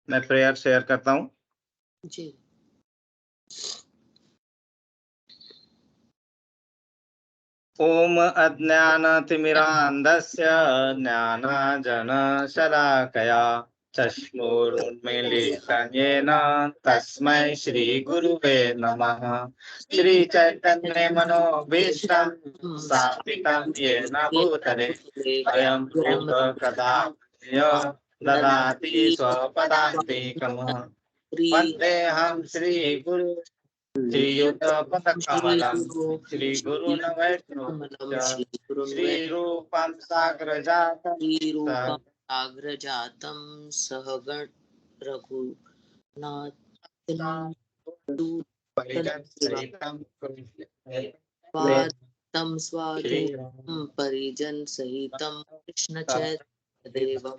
मैं prayer share करता हूँ। जी। ओम अज्ञानतिमिरान्धस्य ज्ञानाञ्जनशलाकया चक्षुरुन्मीलितं येन तस्मै श्रीगुरुवे नमः। श्रीचैतन्यमनोभीष्टं स्थापितं येन भूतले स्वयं रूप कदा ददाति स्वपदान्तिकम्। वन्देऽहं श्रीगुरु श्रीयुतपदकमलं श्रीगुरुन् वैष्णवं श्रीरूपं साग्रजातं सहगण रघुनाथं स्वाधीनं परिजन सहितं कृष्ण चैतन्यदेवं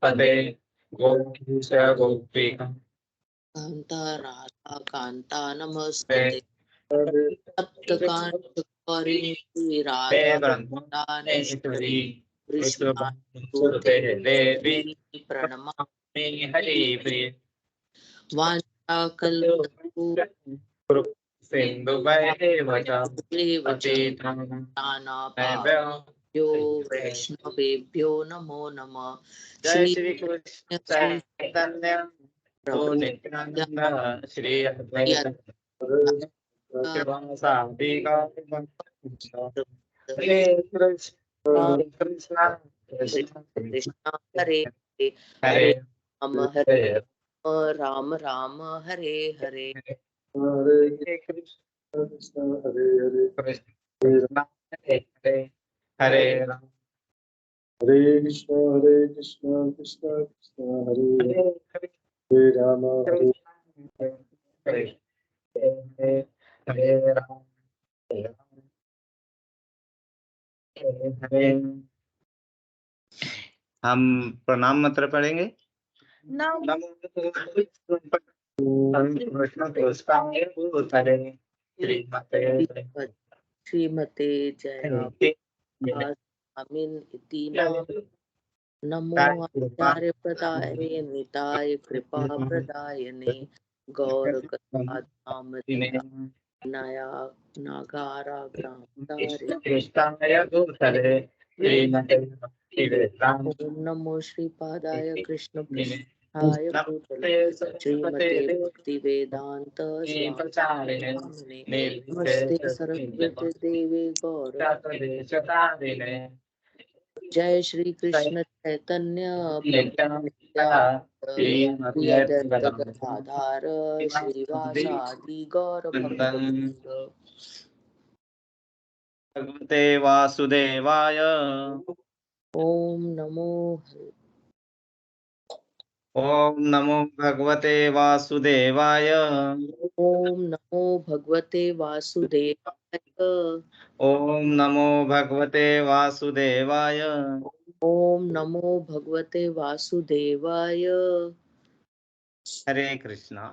पदे गोपिका कांता राधा कांता नमस्ते सप्तकांचकौरी राधानेश्वरी देवी प्रणमामि हरिप्रिये वाञ्छाकल्पतरु सिन्धुभैर्वचो वैष्णवेभ्यो नमो नमः। जय श्री कृष्ण चैतन्य नित्यानंद श्री अद्वैत हरे कृष्ण कृष्ण हरे हरे हरे राम राम हरे हरे हरे कृष्ण हरे हरे कृष्ण हरे हरे राम हरे कृष्ण कृष्ण कृष्ण हरे हरे राम हरे हरे राम हरे। हम प्रणाम मंत्र पढ़ेंगे। श्रीमते जयामिन इति नाम नमो आचार्य प्रदाय निताय कृपा प्रदायने गौर कथाधाम नया नागारा ग्राम ओम नमो श्रीपादाय कृष्ण पृष्ठाय भूतले श्रीमते भक्ति वेदांत स्वामी नमस्ते सरस्वती देवी गौरवाणी। जय श्री कृष्ण चैतन्य गदाधर श्रीवासादि गौर भगवते वासुदेवाय ओम नमो भगवते वासुदेवाय ओम नमो भगवते वासुदेवाय ओम नमो भगवते वासुदेवाय ओम नमो भगवते वासुदेवाय। हरे कृष्णा।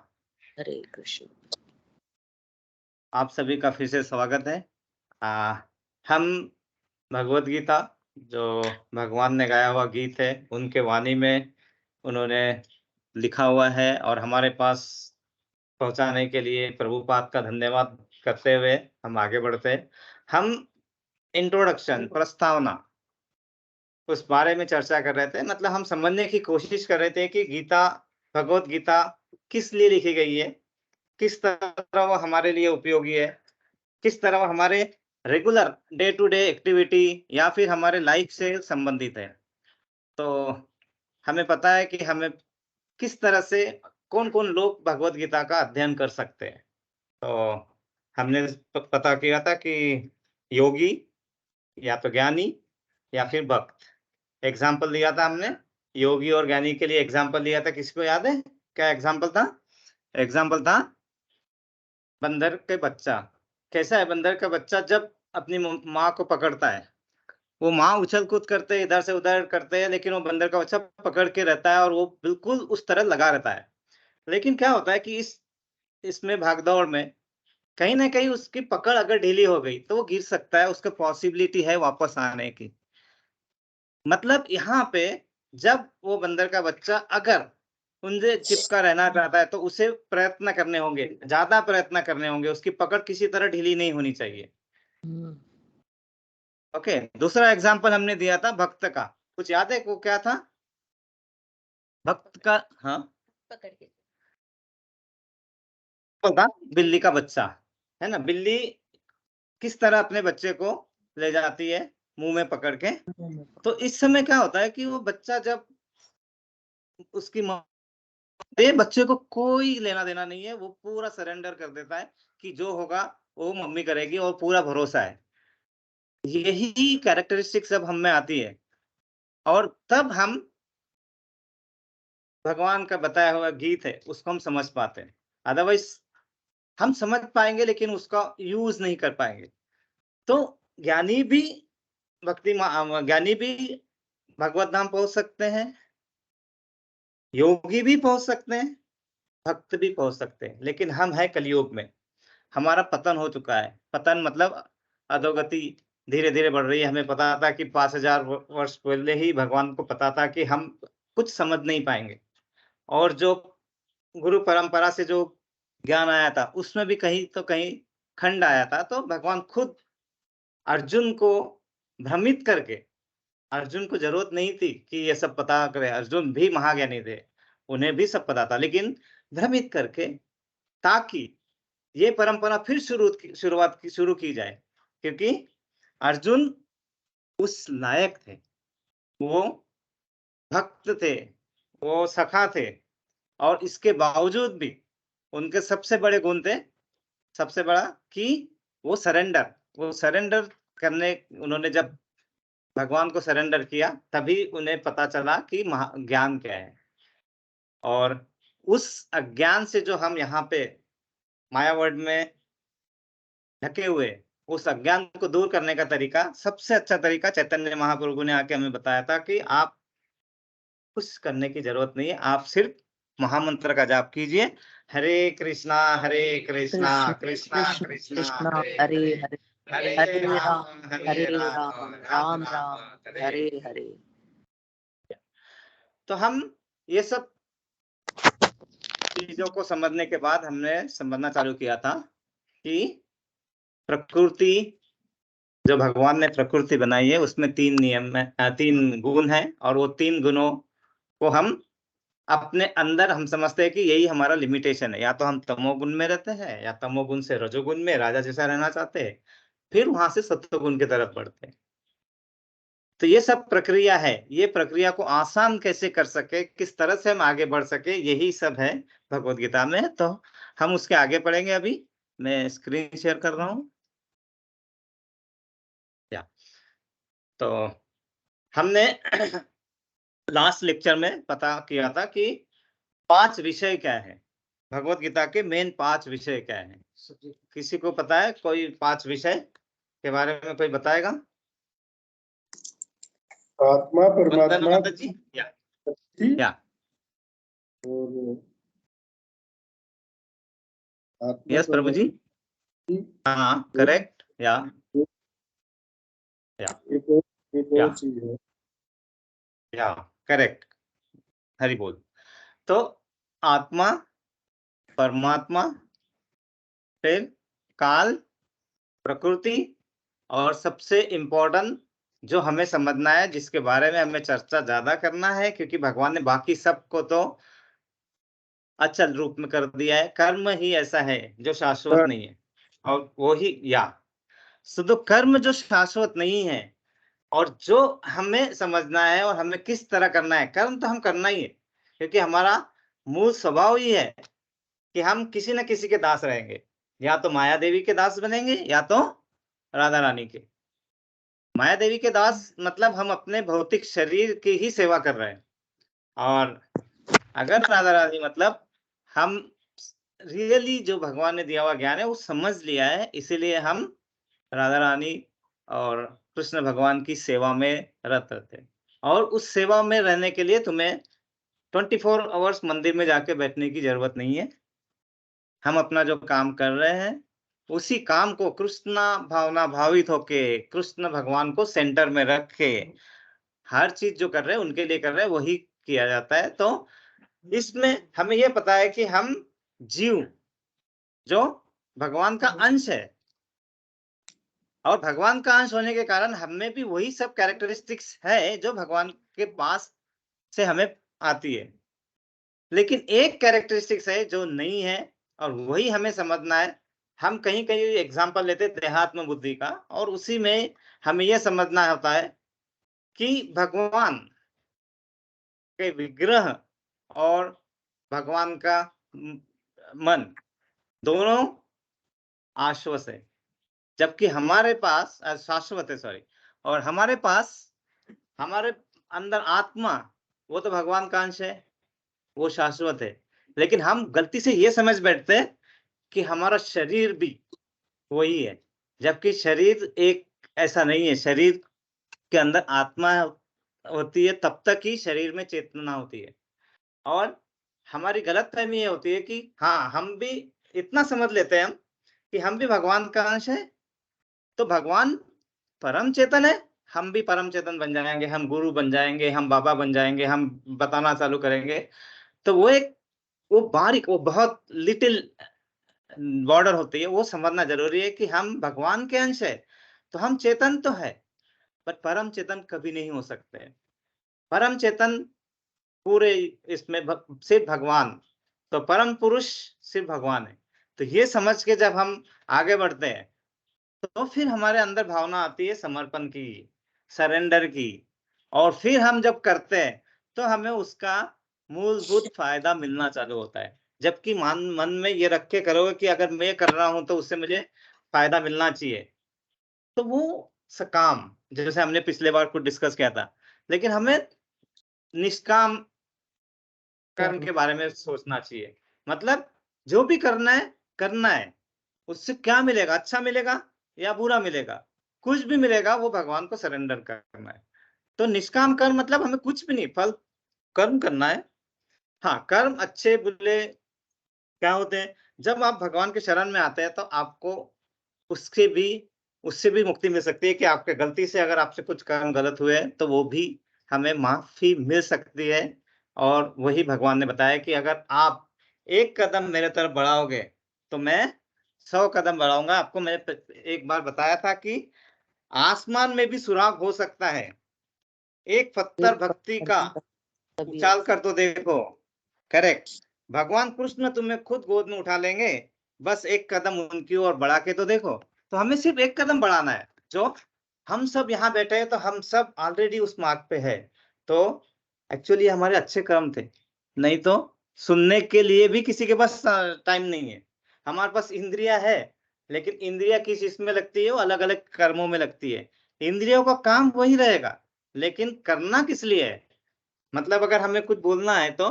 हरे कृष्ण। आप सभी का फिर से स्वागत है। हम भगवत गीता जो भगवान ने गाया हुआ गीत है उनके वाणी में उन्होंने लिखा हुआ है और हमारे पास पहुंचाने के लिए प्रभुपाद का धन्यवाद करते हुए हम आगे बढ़ते हैं। हम इंट्रोडक्शन प्रस्तावना उस बारे में चर्चा कर रहे थे, मतलब हम समझने की कोशिश कर रहे थे कि गीता भगवत गीता किस लिए लिखी गई है, किस तरह वो हमारे लिए उपयोगी है, किस तरह वो हमारे regular day to day activity या फिर हमारे लाइफ से संबंधित है। तो हमें पता है कि हमें किस तरह से कौन-कौन लोग भगवत गीता का अध्ययन कर सकते हैं। तो हमने पता किया था कि योगी या तो ज्ञानी या फिर भक्त। एग्जाम्पल दिया था हमने योगी और ज्ञानी के लिए। एग्जाम्पल दिया था, किसको याद है क्या एग्जाम्पल था? एग्जाम्पल था बंदर के बच्चा। कैसा है बंदर का बच्चा? जब अपनी माँ को पकड़ता है, वो माँ उछल कूद करते हैं, इधर से उधर करते हैं, लेकिन वो बंदर का बच्चा पकड़ के रहता है और वो बिल्कुल उस तरह लगा रहता है। लेकिन क्या होता है कि इसमें भागदौड़ में कहीं ना कहीं उसकी पकड़ अगर ढीली हो गई तो वो गिर सकता है, उसका पॉसिबिलिटी है वापस आने की। मतलब यहाँ पे जब वो बंदर का बच्चा अगर उनसे चिपका रहना चाहता है तो उसे प्रयत्न करने होंगे, ज्यादा प्रयत्न करने होंगे, उसकी पकड़ किसी तरह ढीली नहीं होनी चाहिए। ओके, दूसरा एग्जाम्पल हमने दिया था भक्त का, कुछ याद है वो क्या था? भक्त का, हाँ, पकड़ के था बिल्ली का बच्चा, है ना? बिल्ली किस तरह अपने बच्चे को ले जाती है मुंह में पकड़ के। तो इस समय क्या होता है कि वो बच्चा जब उसकी माँ, ये बच्चे को कोई लेना देना नहीं है, वो पूरा सरेंडर कर देता है कि जो होगा वो मम्मी करेगी और पूरा भरोसा है। यही कैरेक्टरिस्टिक जब हम में आती है और तब हम भगवान का बताया हुआ गीत है उसको हम समझ पाते हैं। अदरवाइज हम समझ पाएंगे लेकिन उसका यूज नहीं कर पाएंगे। तो ज्ञानी भी ज्ञानी भी भगवत धाम पहुंच सकते हैं, योगी भी पहुंच सकते हैं, भक्त भी पहुंच सकते हैं, लेकिन हम है कलयुग में, हमारा पतन हो चुका है। पतन मतलब अधोगति धीरे धीरे बढ़ रही है। हमें पता था कि 5000 वर्ष पहले ही भगवान को पता था कि हम कुछ समझ नहीं पाएंगे, और जो गुरु परंपरा से जो ज्ञान आया था उसमें भी कहीं तो कहीं खंड आया था। तो भगवान खुद अर्जुन को भ्रमित करके, अर्जुन को जरूरत नहीं थी कि ये सब पता करे, अर्जुन भी महाज्ञानी थे, उन्हें भी सब पता था, लेकिन भ्रमित करके ताकि ये परंपरा फिर शुरू की जाए, क्योंकि अर्जुन उस लायक थे, वो भक्त थे, वो सखा थे, और इसके बावजूद भी उनके सबसे बड़े गुण थे, सबसे बड़ा कि वो सरेंडर करने, उन्होंने जब भगवान को सरेंडर किया तभी उन्हें पता चला कि ज्ञान क्या है। और उस अज्ञान से जो हम यहाँ पे माया वर्ल्ड में ढके हुए, उस अज्ञान को दूर करने का तरीका, सबसे अच्छा तरीका चैतन्य महाप्रभु ने आके हमें बताया था कि आप कुछ करने की जरूरत नहीं है, आप सिर्फ महामंत्र का जाप कीजिए, हरे कृष्णा कृष्णा कृष्ण कृष्णा कृष्ण हरे हरे हरे, हरे हरे हरे राम हरे हरे राम राम राम राम राम राम हरे हरे। तो हम ये सब चीजों को समझने के बाद हमने समझना चालू किया था कि प्रकृति, जो भगवान ने प्रकृति बनाई है उसमें 3 गुण है, और वो 3 गुणों को हम अपने अंदर हम समझते हैं कि यही हमारा लिमिटेशन है। या तो हम तमोगुण में रहते हैं, या तमोगुण से रजोगुण में राजा जैसा रहना चाहते हैं, फिर वहां से सत्वगुण की तरफ बढ़ते हैं। तो ये सब प्रक्रिया है, ये प्रक्रिया को आसान कैसे कर सके, किस तरह से हम आगे बढ़ सके, यही सब है भगवत गीता में। तो हम उसके आगे पढ़ेंगे। अभी मैं स्क्रीन शेयर कर रहा हूँ। या तो हमने लास्ट लेक्चर में पता किया था कि 5 विषय क्या है, भगवत गीता के मेन 5 विषय क्या है। किसी को पता है कोई 5 विषय के बारे में कोई बताएगा? आत्मा, परमात्मा, जी या और आत्मा, यस प्रभु जी, हाँ करेक्ट, या एक और चीज है, या करेक्ट, हरि बोल। तो आत्मा, परमात्मा, फिर काल, प्रकृति, और सबसे इम्पोर्टेंट जो हमें समझना है, जिसके बारे में हमें चर्चा ज्यादा करना है, क्योंकि भगवान ने बाकी सबको तो अचल रूप में कर दिया है, कर्म ही ऐसा है जो शाश्वत नहीं है, और वो ही या शुद्ध कर्म जो शाश्वत नहीं है, और जो हमें समझना है और हमें किस तरह करना है। कर्म तो हम करना ही है, क्योंकि हमारा मूल स्वभाव ही है कि हम किसी न किसी के दास रहेंगे, या तो माया देवी के दास बनेंगे, या तो राधा रानी के। माया देवी के दास मतलब हम अपने भौतिक शरीर की ही सेवा कर रहे हैं, और अगर राधा रानी मतलब हम रियली जो भगवान ने दिया हुआ ज्ञान है वो समझ लिया है, इसीलिए हम राधा रानी और कृष्ण भगवान की सेवा में रत रहते। और उस सेवा में रहने के लिए तुम्हें 24 आवर्स मंदिर में जाके बैठने की जरूरत नहीं है। हम अपना जो काम कर रहे हैं उसी काम को कृष्ण भावना भावित होके कृष्ण भगवान को सेंटर में रख के हर चीज जो कर रहे हैं उनके लिए कर रहे हैं, वही किया जाता है। तो इसमें हमें यह पता है कि हम जीव जो भगवान का अंश है, और भगवान का अंश होने के कारण हमें भी वही सब कैरेक्टरिस्टिक्स है जो भगवान के पास से हमें आती है। लेकिन एक कैरेक्टरिस्टिक्स है जो नहीं है, और वही हमें समझना है। हम कहीं कहीं एग्जांपल लेते हैं देहात्म बुद्धि का, और उसी में हमें यह समझना होता है कि भगवान के विग्रह और भगवान का मन दोनों आश्वस है, जबकि हमारे पास शाश्वत है, सॉरी, और हमारे पास हमारे अंदर आत्मा, वो तो भगवान का अंश है, वो शाश्वत है। लेकिन हम गलती से ये समझ बैठते हैं कि हमारा शरीर भी वही है, जबकि शरीर एक ऐसा नहीं है। शरीर के अंदर आत्मा होती है, तब तक ही शरीर में चेतना होती है। और हमारी गलतफहमी ये होती है कि हाँ, हम भी इतना समझ लेते हैं हम कि हम भी भगवान का अंश है, तो भगवान परम चेतन है, हम भी परम चेतन बन जाएंगे, हम गुरु बन जाएंगे, हम बाबा बन जाएंगे, हम बताना चालू करेंगे। तो वो बारीक, वो बहुत लिटिल बॉर्डर होती है, वो समझना जरूरी है कि हम भगवान के अंश है, तो हम चेतन तो है, पर परम चेतन कभी नहीं हो सकते। परम चेतन पूरे इसमें सिर्फ भगवान, तो परम पुरुष सिर्फ भगवान है। तो ये समझ के जब हम आगे बढ़ते हैं, तो फिर हमारे अंदर भावना आती है समर्पण की, सरेंडर की, और फिर हम जब करते हैं तो हमें उसका मूलभूत फायदा मिलना चालू होता है। जबकि मन में ये रख के करोगे कि अगर मैं कर रहा हूं तो उससे मुझे फायदा मिलना चाहिए, तो वो सकाम, जैसे हमने पिछले बार कुछ डिस्कस किया था। लेकिन हमें निष्काम कर्म के बारे में सोचना चाहिए। मतलब जो भी करना है, उससे क्या मिलेगा, अच्छा मिलेगा या बुरा मिलेगा, कुछ भी मिलेगा, वो भगवान को सरेंडर करना है। तो निष्काम कर्म मतलब हमें कुछ भी नहीं, फल कर्म करना है। हाँ, कर्म अच्छे बुरे क्या होते हैं, जब आप भगवान के शरण में आते हैं तो आपको उसके भी उससे भी मुक्ति मिल सकती है कि आपके गलती से अगर आपसे कुछ कर्म गलत हुए तो वो भी हमें माफी मिल सकती है। और वही भगवान ने बताया कि अगर आप एक कदम मेरे तरफ बढ़ाओगे तो मैं 100 कदम बढ़ाऊंगा। आपको मैंने एक बार बताया था कि आसमान में भी सुराग हो सकता है, एक पत्थर भक्ति का उछाल कर तो देखो। करेक्ट, भगवान कृष्ण तुम्हें खुद गोद में उठा लेंगे, बस एक कदम उनकी ओर बढ़ा के तो देखो। तो हमें सिर्फ एक कदम बढ़ाना है। जो हम सब यहाँ बैठे हैं तो हम सब ऑलरेडी उस मार्ग पे है। तो एक्चुअली हमारे अच्छे कर्म थे, नहीं तो सुनने के लिए भी किसी के पास टाइम नहीं है। हमारे पास इंद्रिया है, लेकिन इंद्रिया किस इसमें लगती है, वो अलग अलग कर्मों में लगती है। इंद्रियों का काम वही रहेगा, लेकिन करना किस लिए है। मतलब अगर हमें कुछ बोलना है तो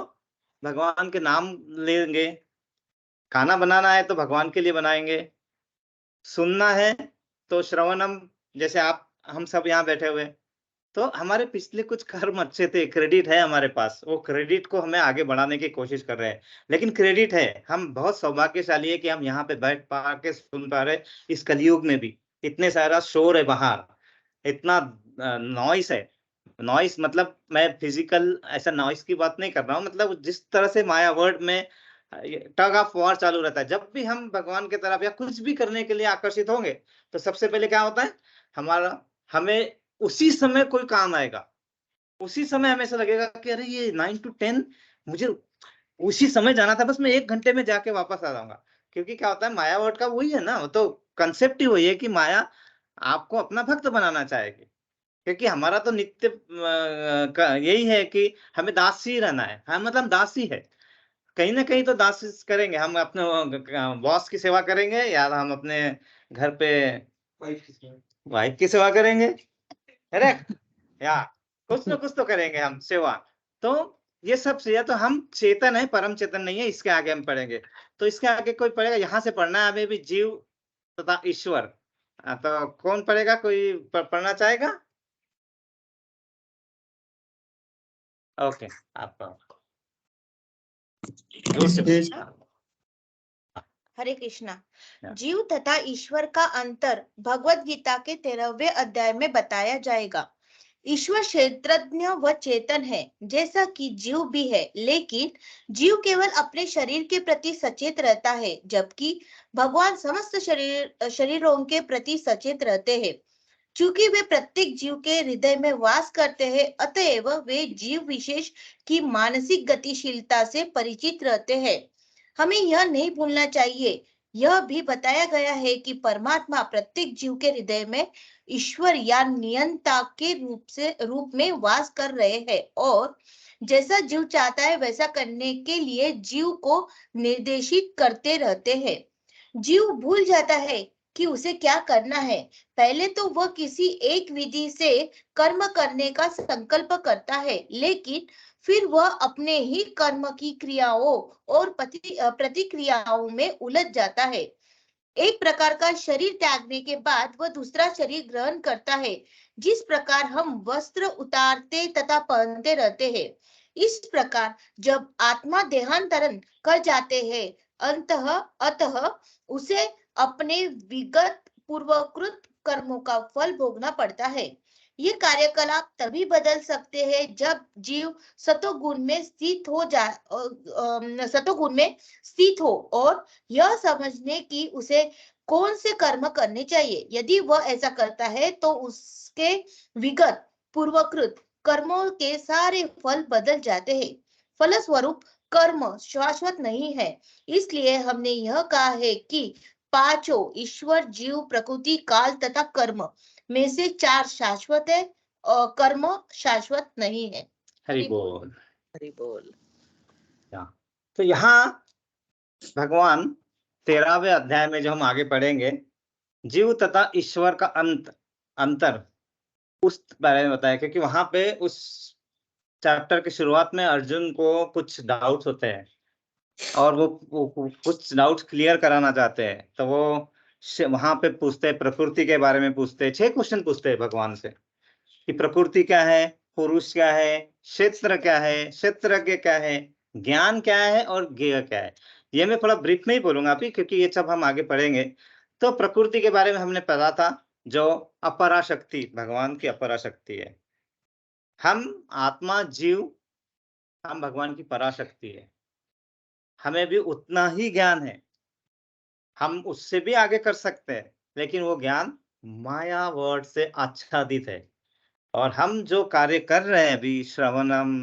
भगवान के नाम लेंगे, खाना बनाना है तो भगवान के लिए बनाएंगे, सुनना है तो श्रवणम, जैसे आप हम सब यहाँ बैठे हुए। तो हमारे पिछले कुछ कर्म अच्छे थे, क्रेडिट है हमारे पास, वो क्रेडिट को हमें आगे बढ़ाने की कोशिश कर रहे हैं। लेकिन क्रेडिट है, हम बहुत सौभाग्यशाली है कि हम यहाँ पे बैठ पा के सुन पा रहे। इस कलयुग में भी इतने सारा शोर है बाहर, इतना नॉइस है। नॉइस मतलब मैं फिजिकल ऐसा नॉइस की बात नहीं कर रहा हूँ, मतलब जिस तरह से माया वर्ड में टग ऑफ वॉर चालू रहता है। जब भी हम भगवान की तरफ या कुछ भी करने के लिए आकर्षित होंगे, तो सबसे पहले क्या होता है, हमें उसी समय कोई काम आएगा। उसी समय हमें ऐसा लगेगा कि अरे ये 9 to 10 मुझे उसी समय जाना था, बस मैं 1 घंटे में जाके वापस आ जाऊंगा। क्योंकि क्या होता है, माया वर्ड का वही है ना, वो तो कंसेप्ट ही वही है कि माया आपको अपना भक्त बनाना चाहेगी। क्योंकि हमारा तो नित्य यही है कि हमें दासी रहना है। हाँ, मतलब दासी है, कहीं ना कहीं तो दासी करेंगे हम, अपने बॉस की सेवा करेंगे, या हम अपने घर पे वाइफ की सेवा करेंगे। करेक्ट, या कुछ ना कुछ तो करेंगे हम सेवा। तो ये सब से तो हम चेतन है, परम चेतन नहीं है। इसके आगे हम पढ़ेंगे, तो इसके आगे कोई पढ़ेगा, यहाँ से पढ़ना है हमें भी, जीव तथा ईश्वर। तो कौन पढ़ेगा, कोई पढ़ना चाहेगा? ओके, आप जोर से। हरे कृष्णा। Yeah. जीव तथा ईश्वर का अंतर भगवत गीता के 13वें अध्याय में बताया जाएगा। ईश्वर क्षेत्रज्ञ व चेतन है जैसा कि जीव भी है, लेकिन जीव केवल अपने शरीर के प्रति सचेत रहता है, जबकि भगवान समस्त शरीरों के प्रति सचेत रहते हैं। चूंकि वे प्रत्येक जीव के हृदय में वास करते हैं, अतएव वे जीव विशेष की मानसिक गतिशीलता से परिचित रहते हैं। हमें यह नहीं भूलना चाहिए, यह भी बताया गया है कि परमात्मा प्रत्येक जीव के हृदय में ईश्वर या नियंता के रूप में वास कर रहे हैं, और जैसा जीव चाहता है वैसा करने के लिए जीव को निर्देशित करते रहते हैं। जीव भूल जाता है कि उसे क्या करना है। पहले तो वह किसी एक विधि से कर्म करने का संकल्प करता है, लेकिन फिर वह अपने ही कर्म की क्रियाओं और प्रतिक्रियाओं में उलझ जाता है। एक प्रकार का शरीर त्यागने के बाद वह दूसरा शरीर ग्रहण करता है। जिस प्रकार हम वस्त्र उतारते तथा पहनते रहते हैं, इस प्रकार जब आत्मा देहांतरण कर जाते हैं, अतः उसे अपने विगत पूर्वकृत कर्मों का फल भोगना पड़ता है। ये कार्यकलाप तभी बदल सकते हैं जब जीव सतोगुण में स्थित हो और यह समझने कि उसे कौन से कर्म करने चाहिए। यदि वह ऐसा करता है तो उसके विगत पूर्वकृत कर्मों के सारे फल बदल जाते हैं। फलस्वरूप कर्म शाश्वत नहीं है। इसलिए हमने यह कहा है कि पांचों ईश्वर, जीव, प्रकृति, काल तथा कर्म में से 4 शाश्वत है और कर्म शाश्वत नहीं है। हरि बोल। हरि बोल। तो यहाँ भगवान 13वें अध्याय में जो हम आगे पढ़ेंगे, जीव तथा ईश्वर का अंतर उस बारे में बताया, क्योंकि वहां पे उस चैप्टर की शुरुआत में अर्जुन को कुछ डाउट्स होते हैं और वो कुछ डाउट्स क्लियर कराना चाहते हैं। तो वो वहां पे पूछते हैं, प्रकृति के बारे में पूछते हैं, 6 क्वेश्चन पूछते हैं भगवान से कि प्रकृति क्या है, पुरुष क्या है, क्षेत्र क्या है, क्षेत्रज्ञ क्या है, ज्ञान क्या है और ज्ञेय क्या है। ये मैं थोड़ा ब्रीफ में ही बोलूंगा अभी, क्योंकि ये सब हम आगे पढ़ेंगे। तो प्रकृति के बारे में हमने पढ़ा था, जो अपराशक्ति, भगवान की अपराशक्ति है। हम आत्मा, जीव, हम भगवान की पराशक्ति है। हमें भी उतना ही ज्ञान है, हम उससे भी आगे कर सकते हैं, लेकिन वो ज्ञान माया वर्ड से आच्छादित है। और हम जो कार्य कर रहे हैं अभी, श्रवणम,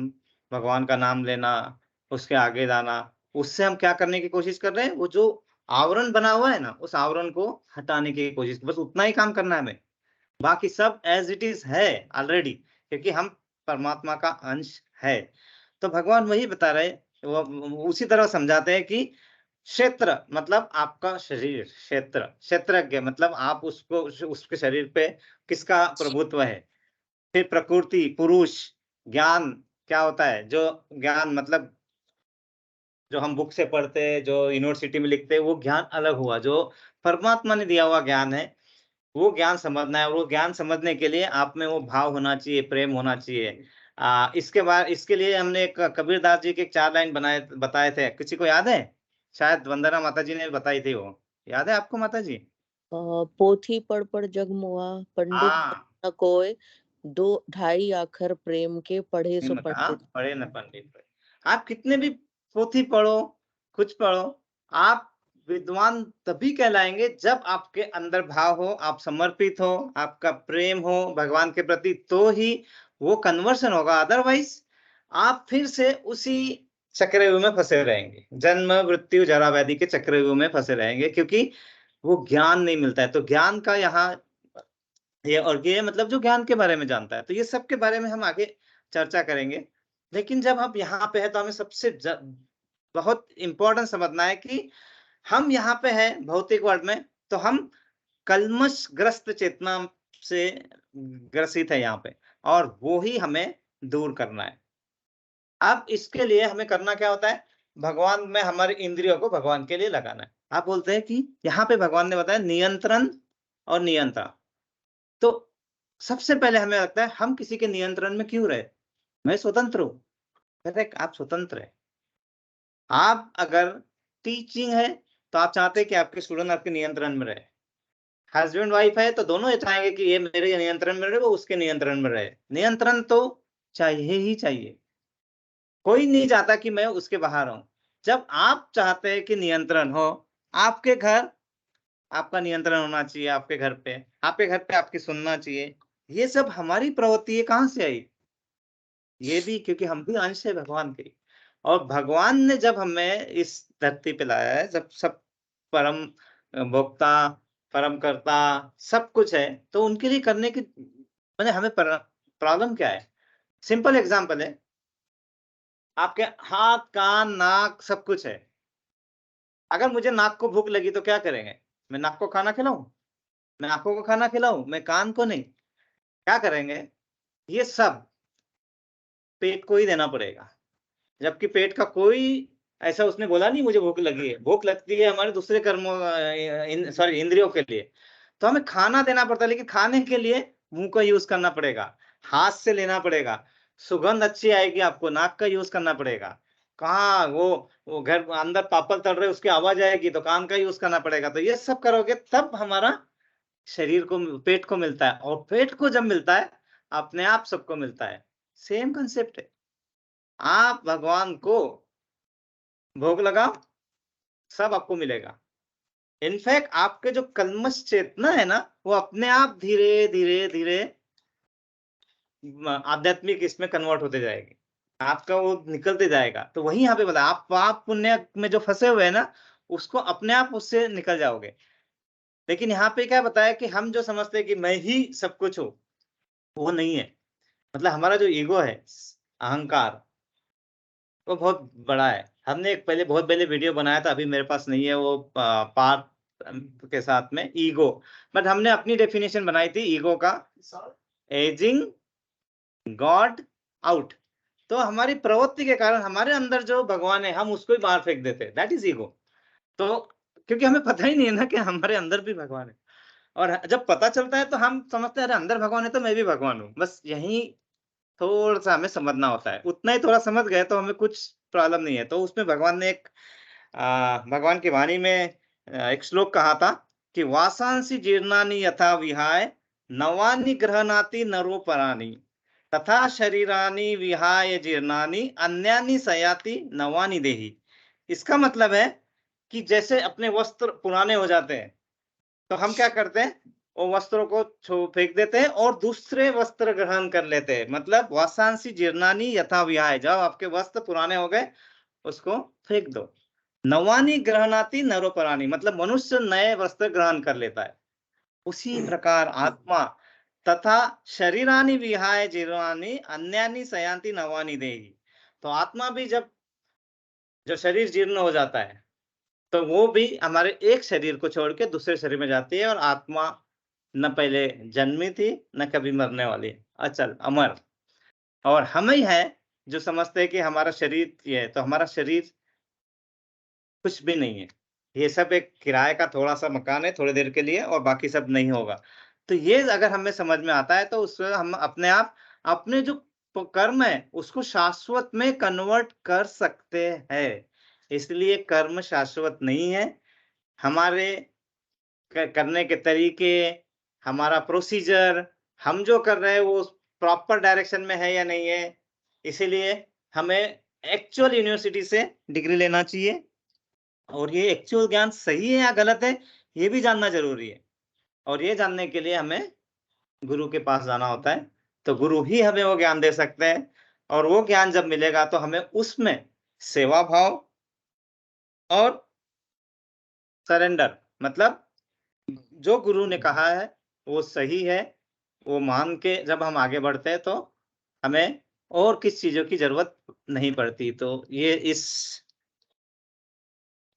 भगवान का नाम लेना, उसके आगे जाना, उससे हम क्या करने की कोशिश कर रहे हैं? वो जो आवरण बना हुआ है ना, उस आवरण को हटाने की कोशिश, बस उतना ही काम करना है हमें। बाकी सब एज इट इज है ऑलरेडी, क्योंकि हम परमात्मा का अंश है। तो भगवान वही बता रहे, वो उसी तरह समझाते हैं कि क्षेत्र मतलब आपका शरीर, क्षेत्रज्ञ मतलब आप उसको, उसके शरीर पे किसका प्रभुत्व है। फिर प्रकृति, पुरुष, ज्ञान क्या होता है, जो ज्ञान मतलब जो हम बुक से पढ़ते हैं, जो यूनिवर्सिटी में लिखते हैं, वो ज्ञान अलग हुआ। जो परमात्मा ने दिया हुआ ज्ञान है, वो ज्ञान समझना है। वो ज्ञान समझने के लिए आप में वो भाव होना चाहिए, प्रेम होना चाहिए। इसके लिए हमने एक कबीरदास जी के 4 लाइन बताए थे, किसी को याद है? शायद वंदना माता जी ने बताई थी, वो याद है आपको माता जी? पोथी पढ़ जग मुआ, पंडित न कोय, 2-2.5 आखर प्रेम के, पढ़े सो पंडित। पढ़े न पंडित। आप कितने भी पोथी पढ़ो, कुछ पढ़ो, आप विद्वान तभी कहलाएंगे जब आपके अंदर भाव हो, आप समर्पित हो, आपका प्रेम हो भगवान के प्रति, तो ही वो कन्वर्शन होगा। अदरवाइज आप फिर से उसी चक्रव्यूह में फंसे रहेंगे, जन्म मृत्यु जरा व्याधि के चक्रव्यूह में फंसे रहेंगे, क्योंकि वो ज्ञान नहीं मिलता है। तो ज्ञान का यहाँ ये, और ये मतलब जो ज्ञान के बारे में जानता है, तो ये सब के बारे में हम आगे चर्चा करेंगे। लेकिन जब हम यहाँ पे है, तो हमें सबसे बहुत इंपॉर्टेंट समझना है कि हम यहाँ पे है भौतिक वर्ल्ड में, तो हम कल्मश ग्रस्त चेतना से ग्रसित है यहाँ पे, और वो ही हमें दूर करना है। अब इसके लिए हमें करना क्या होता है? भगवान में हमारे इंद्रियों को भगवान के लिए लगाना है। आप बोलते हैं कि यहाँ पे भगवान ने बताया नियंत्रण और नियंत्रण। तो सबसे पहले हमें लगता है हम किसी के नियंत्रण में क्यों रहे? मैं स्वतंत्र हूं। कहते हैं आप स्वतंत्र है। आप अगर टीचिंग है तो आप चाहते हैं कि आपके स्टूडेंट आपके नियंत्रण में रहे। हस्बैंड वाइफ है तो दोनों ये चाहेंगे कि ये मेरे नियंत्रण में रहे, वो उसके नियंत्रण में रहे। नियंत्रण तो चाहिए ही चाहिए, कोई नहीं चाहता कि मैं उसके बाहर हूं। जब आप चाहते हैं कि नियंत्रण हो, आपके घर आपका नियंत्रण होना चाहिए, आपके घर पे आपकी सुनना चाहिए। ये सब हमारी प्रवृत्ति है, कहाँ से आई? ये भी क्योंकि हम भी अंश है भगवान के। और भगवान ने जब हमें इस धरती पे लाया है, जब सब परम भोक्ता, परम कर्ता सब कुछ है, तो उनके लिए करने की माने हमें प्रॉब्लम क्या है? सिंपल एग्जांपल है, आपके हाथ, कान, नाक सब कुछ है। अगर मुझे नाक को भूख लगी तो क्या करेंगे? मैं नाक को खाना खिलाऊं? मैं आंखों को खाना खिलाऊं? मैं कान को नहीं? क्या करेंगे? ये सब पेट को ही देना पड़ेगा। जबकि पेट का कोई ऐसा उसने बोला नहीं मुझे भूख लगी है। भूख लगती है हमारे दूसरे कर्मों सॉरी इंद्रियों के लिए। तो हमें खाना देना पड़ता है, लेकिन खाने के लिए मुँह का यूज़ करना पड़ेगा, हाथ से लेना पड़ेगा। सुगंध अच्छी आएगी आपको, नाक का यूज़ करना पड़ेगा। कहाँ वो घर अंदर पापड़ तल रहे उसकी आवाज़ आएगी तो कान का यूज़ करना पड़ेगा। तो ये सब करोगे तब हमारा शरीर को पेट को मिलता है, और पेट को जब मिलता है, अपने आप सबको मिलता है। सेम कांसेप्ट है। आप भगवान को भोग लगाओ, सब आपको मिलेगा। इनफैक्ट आपके जो कल्मश चेतना है ना, वो अपने आप धीरे-धीरे आध्यात्मिक इसमें कन्वर्ट होते जाएगी। आपका वो निकलते जाएगा। तो वही यहाँ पे बोला, आप पाप पुण्य में जो फँसे हुए हैं ना, उसको अपने आप उससे निकल जाओगे। लेकिन यहाँ पे क्या बताया कि हम जो समझते हैं कि मैं ही सब कुछ हूँ, वो नहीं है। मतलब हमारा जो ईगो है, अहंकार, वो बहुत बड़ा है। हमने एक पहले बहुत पहले वीडियो बनाया था, अभी मेरे पास नहीं है वो पार्ट के साथ में ईगो। बट हमने अपनी डेफिनेशन बनाई थी ईगो का, एजिंग गॉड आउट। तो हमारी प्रवृत्ति के कारण हमारे अंदर जो भगवान है, हम उसको ही बाहर फेंक देते हैं। That is ego. तो क्योंकि हमें पता ही नहीं है ना कि हमारे अंदर भी भगवान है। और जब पता चलता है तो हम समझते हैं अरे अंदर भगवान है तो मैं भी भगवान हूँ। बस यही थोड़ा-सा हमें समझना होता है। उतना ही थोड़ा समझ गए तो हमें कुछ प्रॉब्लम नहीं है। तो उसमें भगवान ने एक भगवान की वाणी में एक श्लोक कहा था कि वासांसि जीर्णानि यथा विहाय नवानि गृह्णाति नरोपराणि तथा शरीरानि विहाय जीर्णानि अन्यानि सयाति नवानि देहि। इसका मतलब है कि जैसे अपने वस्त्र पुराने हो जाते हैं, तो हम क्या करते हैं? वो वस्त्रों को फेंक देते हैं और दूसरे वस्त्र ग्रहण कर लेते हैं। मतलब वासांसि जीर्णानि यथा विहाय, जब आपके वस्त्र पुराने हो गए, उसको फेंक दो। नवानि गृह्णाति नरोपराणि, मतलब मनुष्य नए वस्त्र ग्रहण कर लेता है। उसी प्रकार आत्मा तथा शरीरानि विहाय जीर्णानि अन्यानि सयान्ति नवानि देहि। तो आत्मा भी जब जो शरीर जीर्ण हो जाता है, तो वो भी हमारे एक शरीर को छोड़ के दूसरे शरीर में जाती है, और आत्मा न पहले जन्मी थी, न कभी मरने वाली है, अचल, अमर। और हम ही हैं जो समझते हैं कि हमारा शरीर ये है, तो हमारा शरीर कुछ भी नहीं है। ये सब एक किराए का थोड़ा-सा मकान है थोड़ी देर के लिए, और बाकी सब नहीं होगा। तो ये अगर हमें समझ में आता है तो उससे हम अपने आप अपने जो कर्म है उसको शाश्वत में कन्वर्ट कर सकते हैं। इसलिए कर्म शाश्वत नहीं है। हमारे करने के तरीके, हमारा प्रोसीजर, हम जो कर रहे हैं वो प्रॉपर डायरेक्शन में है या नहीं है। इसीलिए हमें एक्चुअल यूनिवर्सिटी से डिग्री लेना चाहिए, और ये एक्चुअल ज्ञान सही है या गलत है, ये भी जानना ज़रूरी है। और ये जानने के लिए हमें गुरु के पास जाना होता है। तो गुरु ही हमें वो ज्ञान दे सकते हैं, और वो ज्ञान जब मिलेगा तो हमें उसमें सेवा भाव और सरेंडर, मतलब जो गुरु ने कहा है वो सही है, वो मान के जब हम आगे बढ़ते हैं तो हमें और किस चीज़ों की ज़रूरत नहीं पड़ती। तो ये इस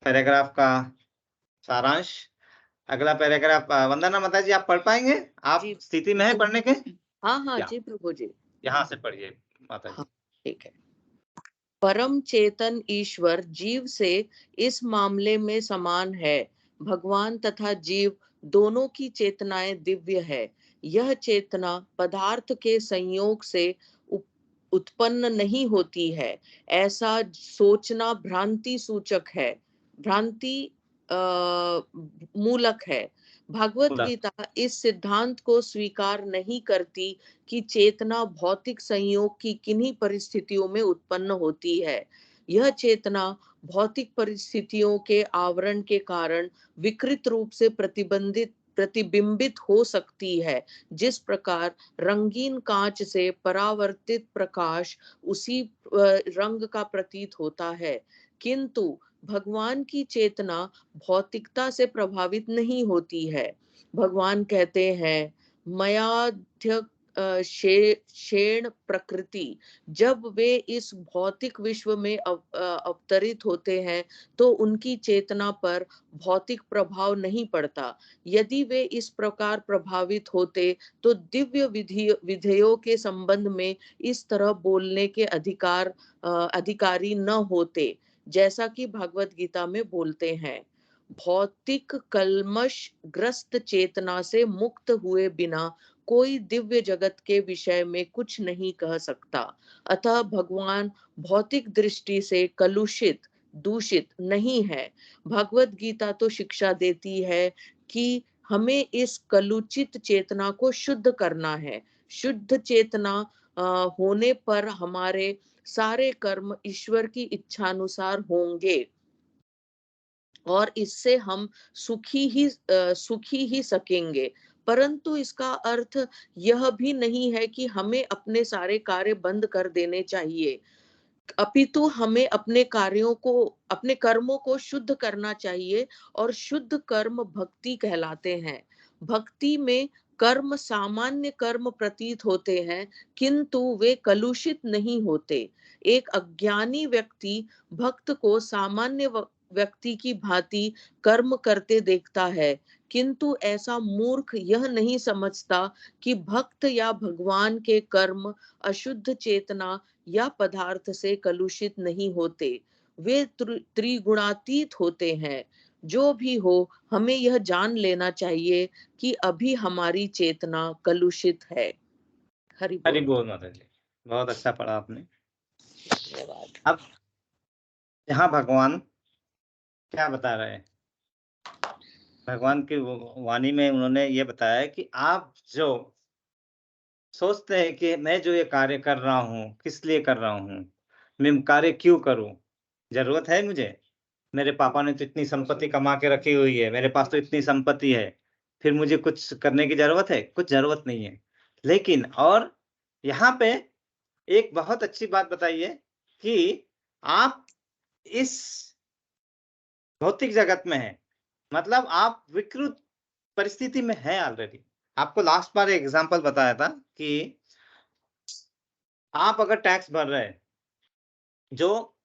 पैराग्राफ का सारांश। अगला पैराग्राफ वंदना माता जी आप पढ़ पाएँगे? आप जी। स्थिति में हैं पढ़ने के? हाँ, हाँ, क्या? जी प्रभु जी। यहाँ से पढ़िए माता जी। हाँ, ठीक है। परम चेतन ईश्वर जीव से इस मामले में समान है। भगवान तथा जीव दोनों की चेतनाएं दिव्य है। यह चेतना पदार्थ के संयोग से उत्पन्न नहीं होती है। ऐसा सोचना भ्रांति सूचक है। भ्रांति मूलक है। भगवत मूलक। गीता इस सिद्धांत को स्वीकार नहीं करती कि चेतना भौतिक संयोग की किन्हीं परिस्थितियों में उत्पन्न होती है। यह चेतना भौतिक परिस्थितियों के आवरण के कारण विकृत रूप से प्रतिबिंबित हो सकती है। जिस प्रकार रंगीन कांच से परावर्तित प्रकाश उसी रंग का प्रतीत होता है, किंतु भगवान की चेतना भौतिकता से प्रभावित नहीं होती है। भगवान कहते हैं, मयाध्य शेण प्रकृति। जब वे इस भौतिक विश्व में अवतरित होते हैं तो उनकी चेतना पर भौतिक प्रभाव नहीं पड़ता। यदि वे इस प्रकार प्रभावित होते तो दिव्य विधेयों के संबंध में इस तरह बोलने के अधिकारी न होते, जैसा कि भगवत गीता में बोलते हैं। भौतिक कल्मश ग्रस्त चेतना से मुक्त हुए बिना कोई दिव्य जगत के विषय में कुछ नहीं कह सकता। अतः भगवान भौतिक दृष्टि से कलुषित, दूषित नहीं है। भगवत गीता तो शिक्षा देती है कि हमें इस कलुषित चेतना को शुद्ध करना है। शुद्ध चेतना होने पर हमारे सारे कर्म ईश्वर की इच्छानुसार होंगे और इससे हम सुखी ही सकेंगे। परंतु इसका अर्थ यह भी नहीं है कि हमें अपने सारे कार्य बंद कर देने चाहिए, अपितु हमें अपने अपने कर्मों को शुद्ध करना चाहिए। और शुद्ध कर्म भक्ति कहलाते हैं। भक्ति में कर्म सामान्य कर्म प्रतीत होते हैं, किंतु वे कलुषित नहीं होते। एक अज्ञानी व्यक्ति भक्त को सामान्य व्यक्ति की भांति कर्म करते देखता है, किंतु ऐसा मूर्ख यह नहीं समझता कि भक्त या भगवान के कर्म अशुद्ध चेतना या पदार्थ से कलुषित नहीं होते। वे त्रिगुणातीत होते हैं। जो भी हो, हमें यह जान लेना चाहिए कि अभी हमारी चेतना कलुषित है। हरि हरि बोल। बोल माता जी, बहुत अच्छा पढ़ा आपने। धन्यवाद। अब यहाँ भगवान क्या बता रहे हैं? भगवान की वाणी में उन्होंने ये बताया कि आप जो सोचते हैं कि मैं जो ये कार्य कर रहा हूँ, किस लिए कर रहा हूँ? मैं कार्य क्यों करूँ? ज़रूरत है मुझे? मेरे पापा ने तो इतनी संपत्ति कमा के रखी हुई है, मेरे पास तो इतनी संपत्ति है, फिर मुझे कुछ करने की ज़रूरत है? कुछ ज़रूरत नहीं है। लेकिन और यहाँ पे एक बहुत अच्छी बात बताई है कि आप इस भौतिक जगत में हैं, मतलब आप विकृत परिस्थिति में हैं ऑलरेडी। आपको लास्ट बार एक एग्ज़ाम्पल बताया था कि आप अगर टैक्स भर रहे हैं, जो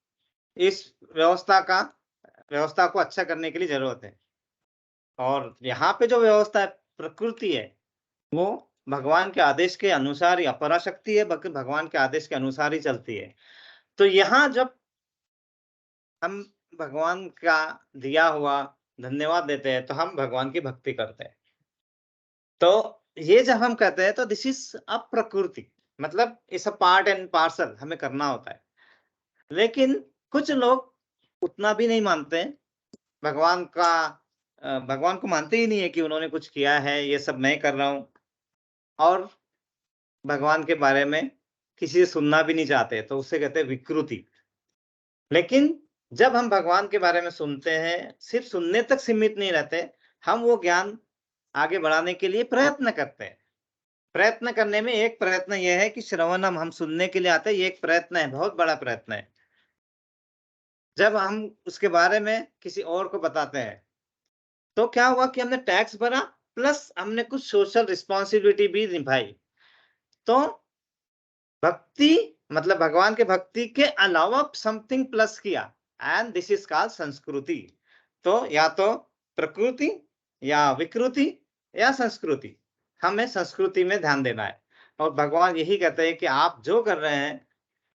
इस व्यवस्था को अच्छा करने के लिए ज़रूरत है। और यहाँ पे जो व्यवस्था है, प्रकृति है, वो भगवान के आदेश के अनुसार ही अपराशक्ति है, बल्कि भगवान के आदेश के अनुसार ही चलती है। तो यहाँ जब हम भगवान का दिया हुआ धन्यवाद देते हैं, तो हम भगवान की भक्ति करते हैं। तो ये जब हम कहते हैं तो दिस इज़ अ प्रकृति, मतलब it's a part and parcel, हमें करना होता है। लेकिन कुछ लोग उतना भी नहीं मानते हैं, भगवान को मानते ही नहीं है कि उन्होंने कुछ किया है, ये सब मैं कर रहा हूँ, और भगवान के बारे में किसी से सुनना भी नहीं चाहते, तो उसे कहते हैं विकृति। लेकिन जब हम भगवान के बारे में सुनते हैं, सिर्फ सुनने तक सीमित नहीं रहते, हम वो ज्ञान आगे बढ़ाने के लिए प्रयत्न करते हैं। प्रयत्न करने में एक प्रयत्न ये है कि श्रवणम, हम सुनने के लिए आते हैं, ये एक प्रयत्न है, बहुत बड़ा प्रयत्न है। जब हम उसके बारे में किसी और को बताते हैं, तो क्या हुआ कि हमने टैक्स भरा, प्लस हमने कुछ सोशल रिस्पॉन्सिबिलिटी भी निभाई। तो भक्ति मतलब भगवान के भक्ति के अलावा समथिंग प्लस किया, एंड दिस इज कॉल्ड संस्कृति। तो या तो प्रकृति या विकृति या संस्कृति, हमें संस्कृति में ध्यान देना है। और भगवान यही कहते हैं कि आप जो कर रहे हैं,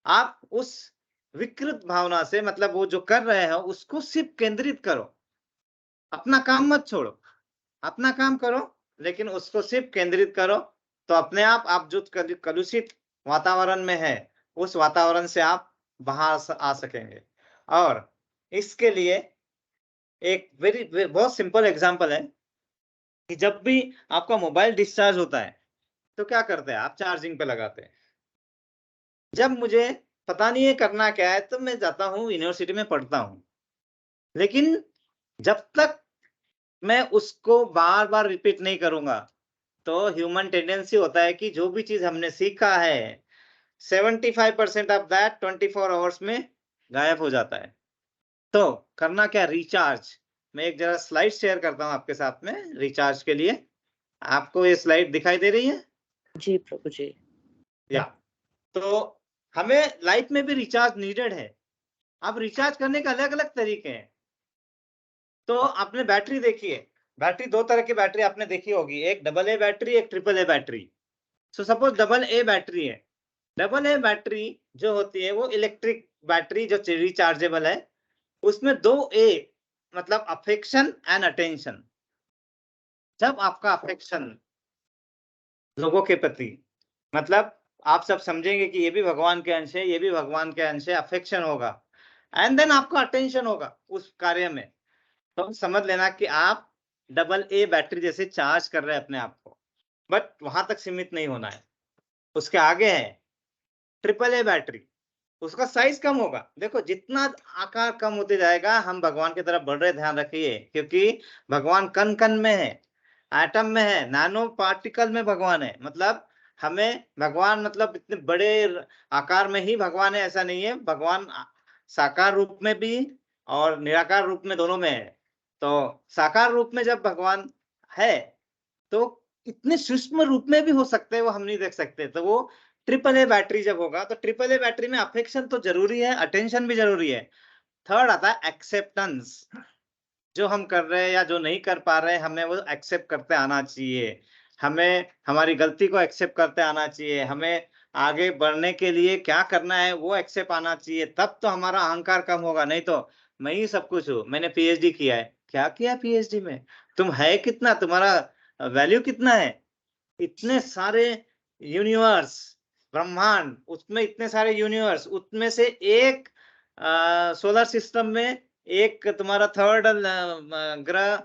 आप उस विकृत भावना से, मतलब वो जो कर रहे हो उसको सिर्फ केंद्रित करो, अपना काम मत छोड़ो। अपना काम करो, लेकिन उसको सिर्फ केंद्रित करो, तो अपने आप जो कलुषित वातावरण में है, उस वातावरण से आप बाहर आ सकेंगे। और इसके लिए एक बहुत सिंपल एग्जांपल है कि जब भी आपका मोबाइल डिस्चार्ज होता है तो क्या करते हैं आप? चार्जिंग पे लगाते हैं। जब मुझे पता नहीं है करना क्या है तो मैं जाता हूँ यूनिवर्सिटी में पढ़ता हूँ, लेकिन जब तक मैं उसको बार-बार रिपीट नहीं करूँगा, तो ह्यूमन टेंडेंसी होता है कि जो भी चीज़ हमने सीखा है, 75% ऑफ दैट 24 आवर्स में गायब हो जाता है। तो करना क्या? रिचार्ज। मैं एक ज़रा स्लाइड शेयर करता हूँ आपके साथ में रिचार्ज के लिए। आपको ये स्लाइड दिखाई दे रही है? जी प्रभु जी। या तो हमें लाइफ में भी रिचार्ज नीडेड है। अब रिचार्ज करने के अलग-अलग तरीके हैं। तो आपने बैटरी देखी है, बैटरी 2 तरह की बैटरी आपने देखी होगी, एक डबल ए बैटरी, एक triple A battery. So suppose double A battery है। डबल ए बैटरी जो होती है वो इलेक्ट्रिक बैटरी जो रिचार्जेबल है, उसमें 2 ए मतलब अफेक्शन एंड अटेंशन। जब आपका अफेक्शन लोगों के प्रति मतलब आप सब समझेंगे कि ये भी भगवान के अंश है, ये भी भगवान के अंश है, अफेक्शन होगा एंड देन आपका अटेंशन होगा उस कार्य में। तो समझ लेना कि आप डबल ए बैटरी जैसे चार्ज कर रहे हैं अपने आप को, बट वहां तक सीमित नहीं होना है। उसके आगे है ट्रिपल ए बैटरी, उसका साइज कम होगा। देखो जितना आकार कम होते जाएगा हम भगवान की तरफ बढ़ रहे, ध्यान रखिए, क्योंकि भगवान कण कण में है, एटम में है, नैनो पार्टिकल में भगवान है। मतलब हमें भगवान मतलब इतने बड़े आकार में ही भगवान है ऐसा नहीं है, भगवान साकार रूप में भी और निराकार रूप में दोनों में है। तो साकार रूप में जब भगवान है तो इतने सूक्ष्म रूप में भी हो सकते हैं, वो हम नहीं देख सकते। तो वो ट्रिपल ए बैटरी जब होगा तो ट्रिपल ए बैटरी में अफेक्शन तो जरूरी है, अटेंशन भी जरूरी है। थर्ड आता है एक्सेप्टेंस। जो हम कर रहे हैं या जो नहीं कर पा रहे हैं हमें वो एक्सेप्ट करते आना चाहिए। हमें हमारी गलती को एक्सेप्ट करते आना चाहिए। हमें आगे बढ़ने के लिए क्या करना है वो एक्सेप्ट आना चाहिए, तब तो हमारा अहंकार कम होगा। नहीं तो मैं ही सब कुछ हूँ, मैंने पीएचडी किया है। क्या किया पीएचडी में? तुम है कितना? तुम्हारा वैल्यू कितना है? इतने सारे यूनिवर्स, ब्रह्मांड, उसमें इतने सारे यूनिवर्स, उसमें से एक सोलर सिस्टम में एक तुम्हारा थर्ड ग्रह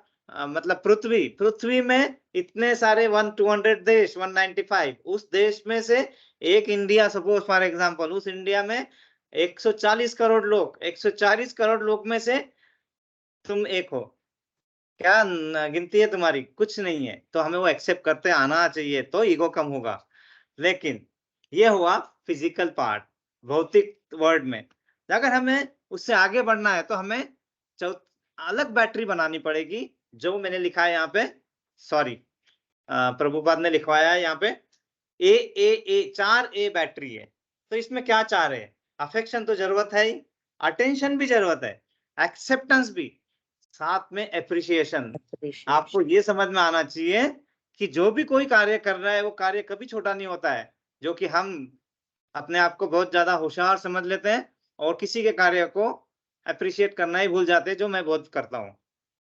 मतलब पृथ्वी, पृथ्वी में इतने सारे 200 देश, 195, उस देश में से एक इंडिया, सपोज फॉर एग्जांपल, उस इंडिया में 140 करोड़ लोग, 140 करोड़ लोग में से तुम एक हो। क्या गिनती है तुम्हारी? कुछ नहीं है। तो हमें वो एक्सेप्ट करते आना चाहिए, तो ईगो कम होगा। लेकिन ये हुआ फिजिकल पार्ट, भौतिक वर्ल्ड में। अगर हमें उससे आगे बढ़ना है तो हमें अलग बैटरी बनानी पड़ेगी, जो मैंने लिखा है यहाँ पे, सॉरी प्रभुपाद ने लिखवाया है यहाँ पे, ए 4 ए बैटरी है। तो इसमें क्या 4 है? अफेक्शन तो जरूरत है ही, अटेंशन भी जरूरत है, एक्सेप्टेंस भी, साथ में एप्रिसिएशन। आपको ये समझ में आना चाहिए कि जो भी कोई कार्य कर रहा है वो कार्य कभी छोटा नहीं होता है। जो कि हम अपने आप को बहुत ज्यादा होशियार समझ लेते हैं और किसी के कार्य को एप्रिशिएट करना ही भूल जाते हैं, जो मैं बहुत करता हूँ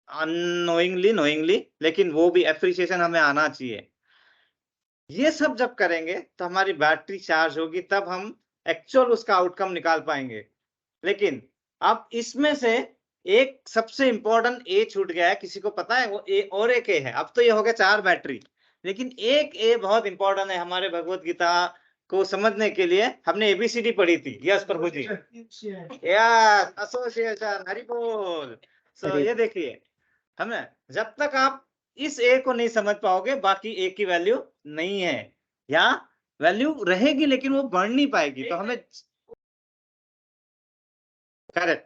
अननोइंगली नोइंगली, लेकिन वो भी एप्रिसिएशन हमें आना चाहिए। ये सब जब करेंगे तो हमारी बैटरी चार्ज होगी, तब हम एक्चुअल उसका आउटकम निकाल पाएंगे। लेकिन अब इसमें से एक सबसे इंपॉर्टेंट ए छूट गया है, किसी को पता है वो ए? और एक ए है। अब तो ये हो गया 4 बैटरी, लेकिन एक ए बहुत इंपॉर्टेंट है हमारे भगवत गीता को समझने के लिए। हमने एबीसीडी पढ़ी थी। यस प्रभु जी, यस एसोसिएशन, हरि बोल। सो ये देखिए, हमें जब तक आप इस ए को नहीं समझ पाओगे, बाकी ए की वैल्यू नहीं है, या वैल्यू रहेगी लेकिन वो बढ़ नहीं पाएगी। तो हमें करेक्ट,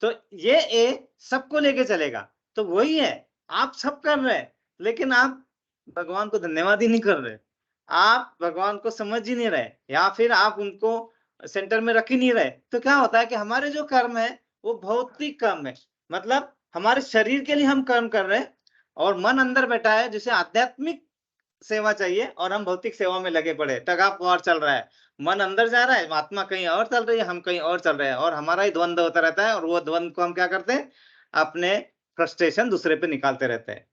तो ये ए सबको लेके चलेगा। तो वही है, आप सब कर रहे हैं लेकिन आप भगवान को धन्यवाद ही नहीं कर रहे, आप भगवान को समझ ही नहीं रहे, या फिर आप उनको सेंटर में रख ही नहीं रहे। तो क्या होता है कि हमारे जो कर्म है वो भौतिक कर्म है, मतलब हमारे शरीर के लिए हम कर्म कर रहे हैं, और मन अंदर बैठा है जिसे आध्यात्मिक सेवा चाहिए, और हम भौतिक सेवा में लगे पड़े, टगाफवार चल रहा है। मन अंदर जा रहा है, आत्मा कहीं और चल रही है, हम कहीं और चल रहे हैं, और हमारा ही द्वंद्व होता रहता है, और वो द्वंद्व को हम क्या करते हैं? अपने फ्रस्ट्रेशन दूसरे पे निकालते रहते हैं।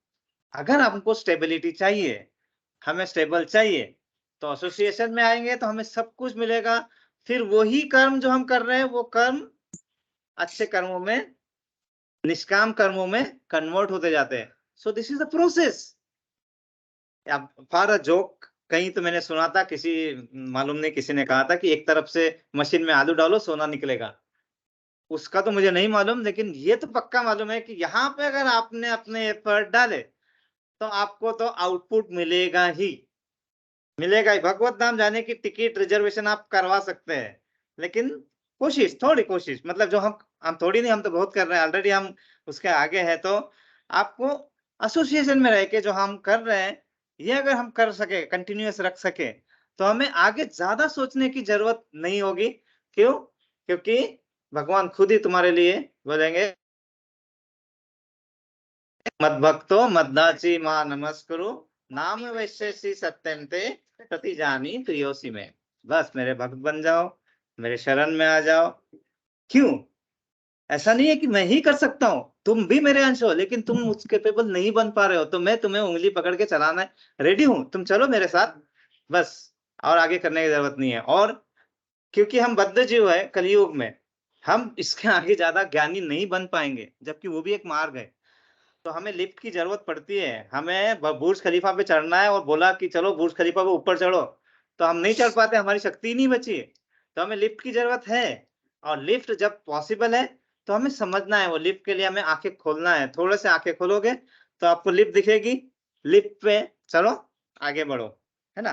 अगर हमको स्टेबिलिटी चाहिए, हमें स्टेबल चाहिए, तो एसोसिएशन में आएंगे तो हमें सब कुछ मिलेगा। फिर वही कर्म जो हम कर रहे हैं वो कर्म अच्छे कर्मों में निष्काम कर्मों में कन्वर्ट होते जाते हैं। So this is the process. For a joke, कहीं तो मैंने सुना था, किसी मालूम नहीं किसी ने कहा था कि एक तरफ से मशीन में आलू डालो सोना निकलेगा। उसका तो मुझे नहीं मालूम, लेकिन ये तो पक्का मालूम है कि यहाँ पे अगर आपने अपने एफर्ट डाले तो आपको तो आउटपुट मिलेगा ही मिलेगा ही। भगवत धाम जाने की टिकट रिजर्वेशन आप करवा सकते हैं, लेकिन कोशिश, थोड़ी कोशिश, मतलब जो हम थोड़ी नहीं, हम तो बहुत कर रहे हैं ऑलरेडी, हम उसके आगे है। तो आपको एसोसिएशन में रह के जो हम कर रहे हैं, ये अगर हम कर सके, कंटिन्यूअस रख सके, तो हमें आगे ज्यादा सोचने की जरूरत नहीं होगी। क्यों? क्योंकि भगवान खुद ही तुम्हारे लिए बोलेंगे, मद भक्तो मद्दाची मां नमस्कुरु नाम वैश्यसी सत्यंते प्रति जानी प्रियोसी में। बस मेरे भक्त बन जाओ, मेरे शरण में आ जाओ। क्यों? ऐसा नहीं है कि मैं ही कर सकता हूँ, तुम भी मेरे अंश हो, लेकिन तुम मुझ कैपेबल नहीं बन पा रहे हो, तो मैं तुम्हें उंगली पकड़ के चलाना रेडी हूं, तुम चलो मेरे साथ बस, और आगे करने की जरूरत नहीं है। और क्योंकि हम बद्ध जीव है कलयुग में, हम इसके आगे ज्यादा ज्ञानी नहीं बन पाएंगे, जबकि वो भी एक मार्ग है। तो हमें लिफ्ट की जरूरत पड़ती है। हमें बुर्ज खलीफा पे चढ़ना है और बोला कि चलो बुर्ज खलीफा पे ऊपर चढ़ो, तो हम नहीं चढ़ पाते, हमारी शक्ति ही नहीं बची। तो हमें लिफ्ट की जरूरत है, और लिफ्ट जब पॉसिबल है तो हमें समझना है, वो लिफ्ट के लिए हमें आंखें खोलना है। थोड़े से आंखें खोलोगे तो आपको लिफ्ट दिखेगी, लिफ्ट पे चलो, आगे बढ़ो, है ना।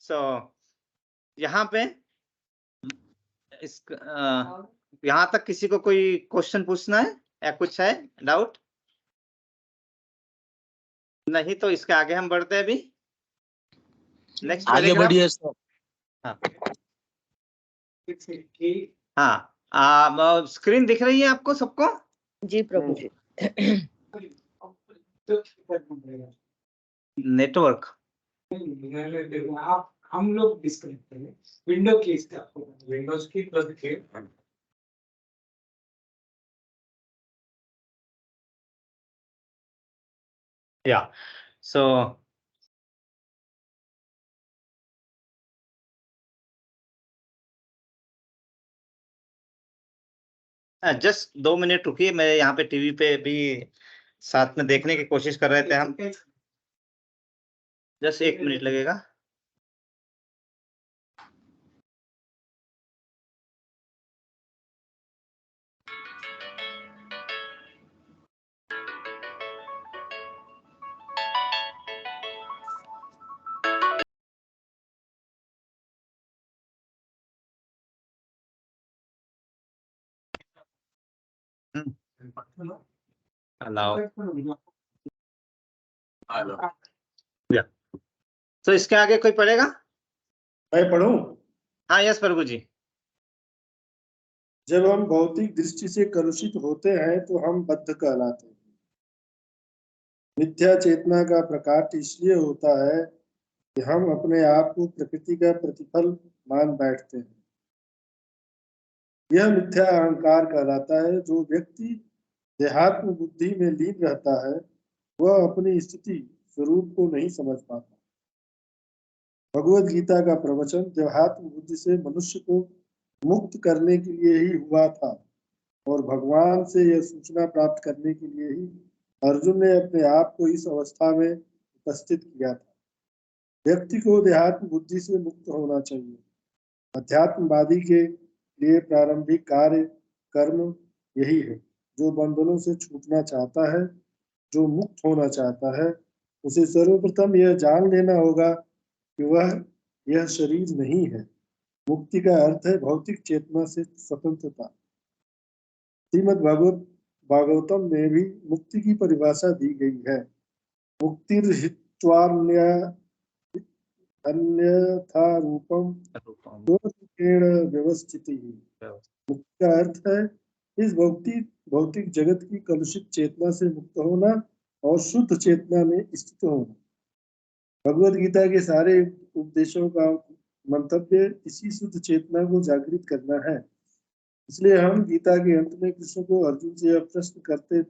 सो यहाँ पे इस यहाँ तक किसी को कोई क्वेश्चन पूछना है या कुछ है डाउट? नहीं तो इसके आगे हम बढ़ते हैं अभी। नेक्स्ट आगे पैराग्राफ। बढ़िए सर। हाँ, स्क्रीन दिख रही है आपको सबको? जी प्रभु जी। नेटवर्क आप हम लोग डिस्कनेक्ट करें विंडो की, इसका आपको विंडोज की प्लस के या सो जस्ट 2 मिनट रुकिए, मैं यहाँ पे टीवी पे भी साथ में देखने की कोशिश कर रहे थे हम। जस्ट 1 मिनट लगेगा। अलाउ। या तो इसके आगे कोई पढ़ेगा? मैं पढ़ूं? हाँ, यस प्रभु जी। जब हम भौतिक दृष्टि से कलुषित होते हैं तो हम बद्ध कहलाते हैं। मिथ्या चेतना का प्रकाट इसलिए होता है कि हम अपने आप को प्रकृति का प्रतिफल मान बैठते हैं। यह मिथ्या अहंकार कहलाता है। जो व्यक्ति देहात्म बुद्धि में लीन रहता है वह अपनी स्थिति स्वरूप को नहीं समझ पाता। भगवद गीता का प्रवचन देहात्म बुद्धि से मनुष्य को मुक्त करने के लिए ही हुआ था, और भगवान से यह सूचना प्राप्त करने के लिए ही अर्जुन ने अपने आप को इस अवस्था में उपस्थित किया था। व्यक्ति को देहात्म बुद्धि से मुक्त होना चाहिए। अध्यात्मवादी के लिए प्रारंभिक कार्य कर्म यही है। जो बंधनों से छूटना चाहता है, जो मुक्त होना चाहता है, उसे सर्वप्रथम यह जान लेना होगा कि वह यह शरीर नहीं है। मुक्ति का अर्थ है भौतिक चेतना से स्वतंत्रता। श्रीमद् भागवतम में भी मुक्ति की परिभाषा दी गई है। मुक्तिर्हित्वान्य अन्यथा रूपम दोषेण व्यवस्थिति। मुक्ति का अर्थ है इस भौतिक जगत की कलुषित चेतना से मुक्त होना और शुद्ध चेतना में स्थित होना। भगवद गीता के सारे उपदेशों का मंतव्य इसी शुद्ध चेतना को जागृत करना है। इसलिए हम गीता के अंत में कृष्ण को अर्जुन से यह प्रश्न करते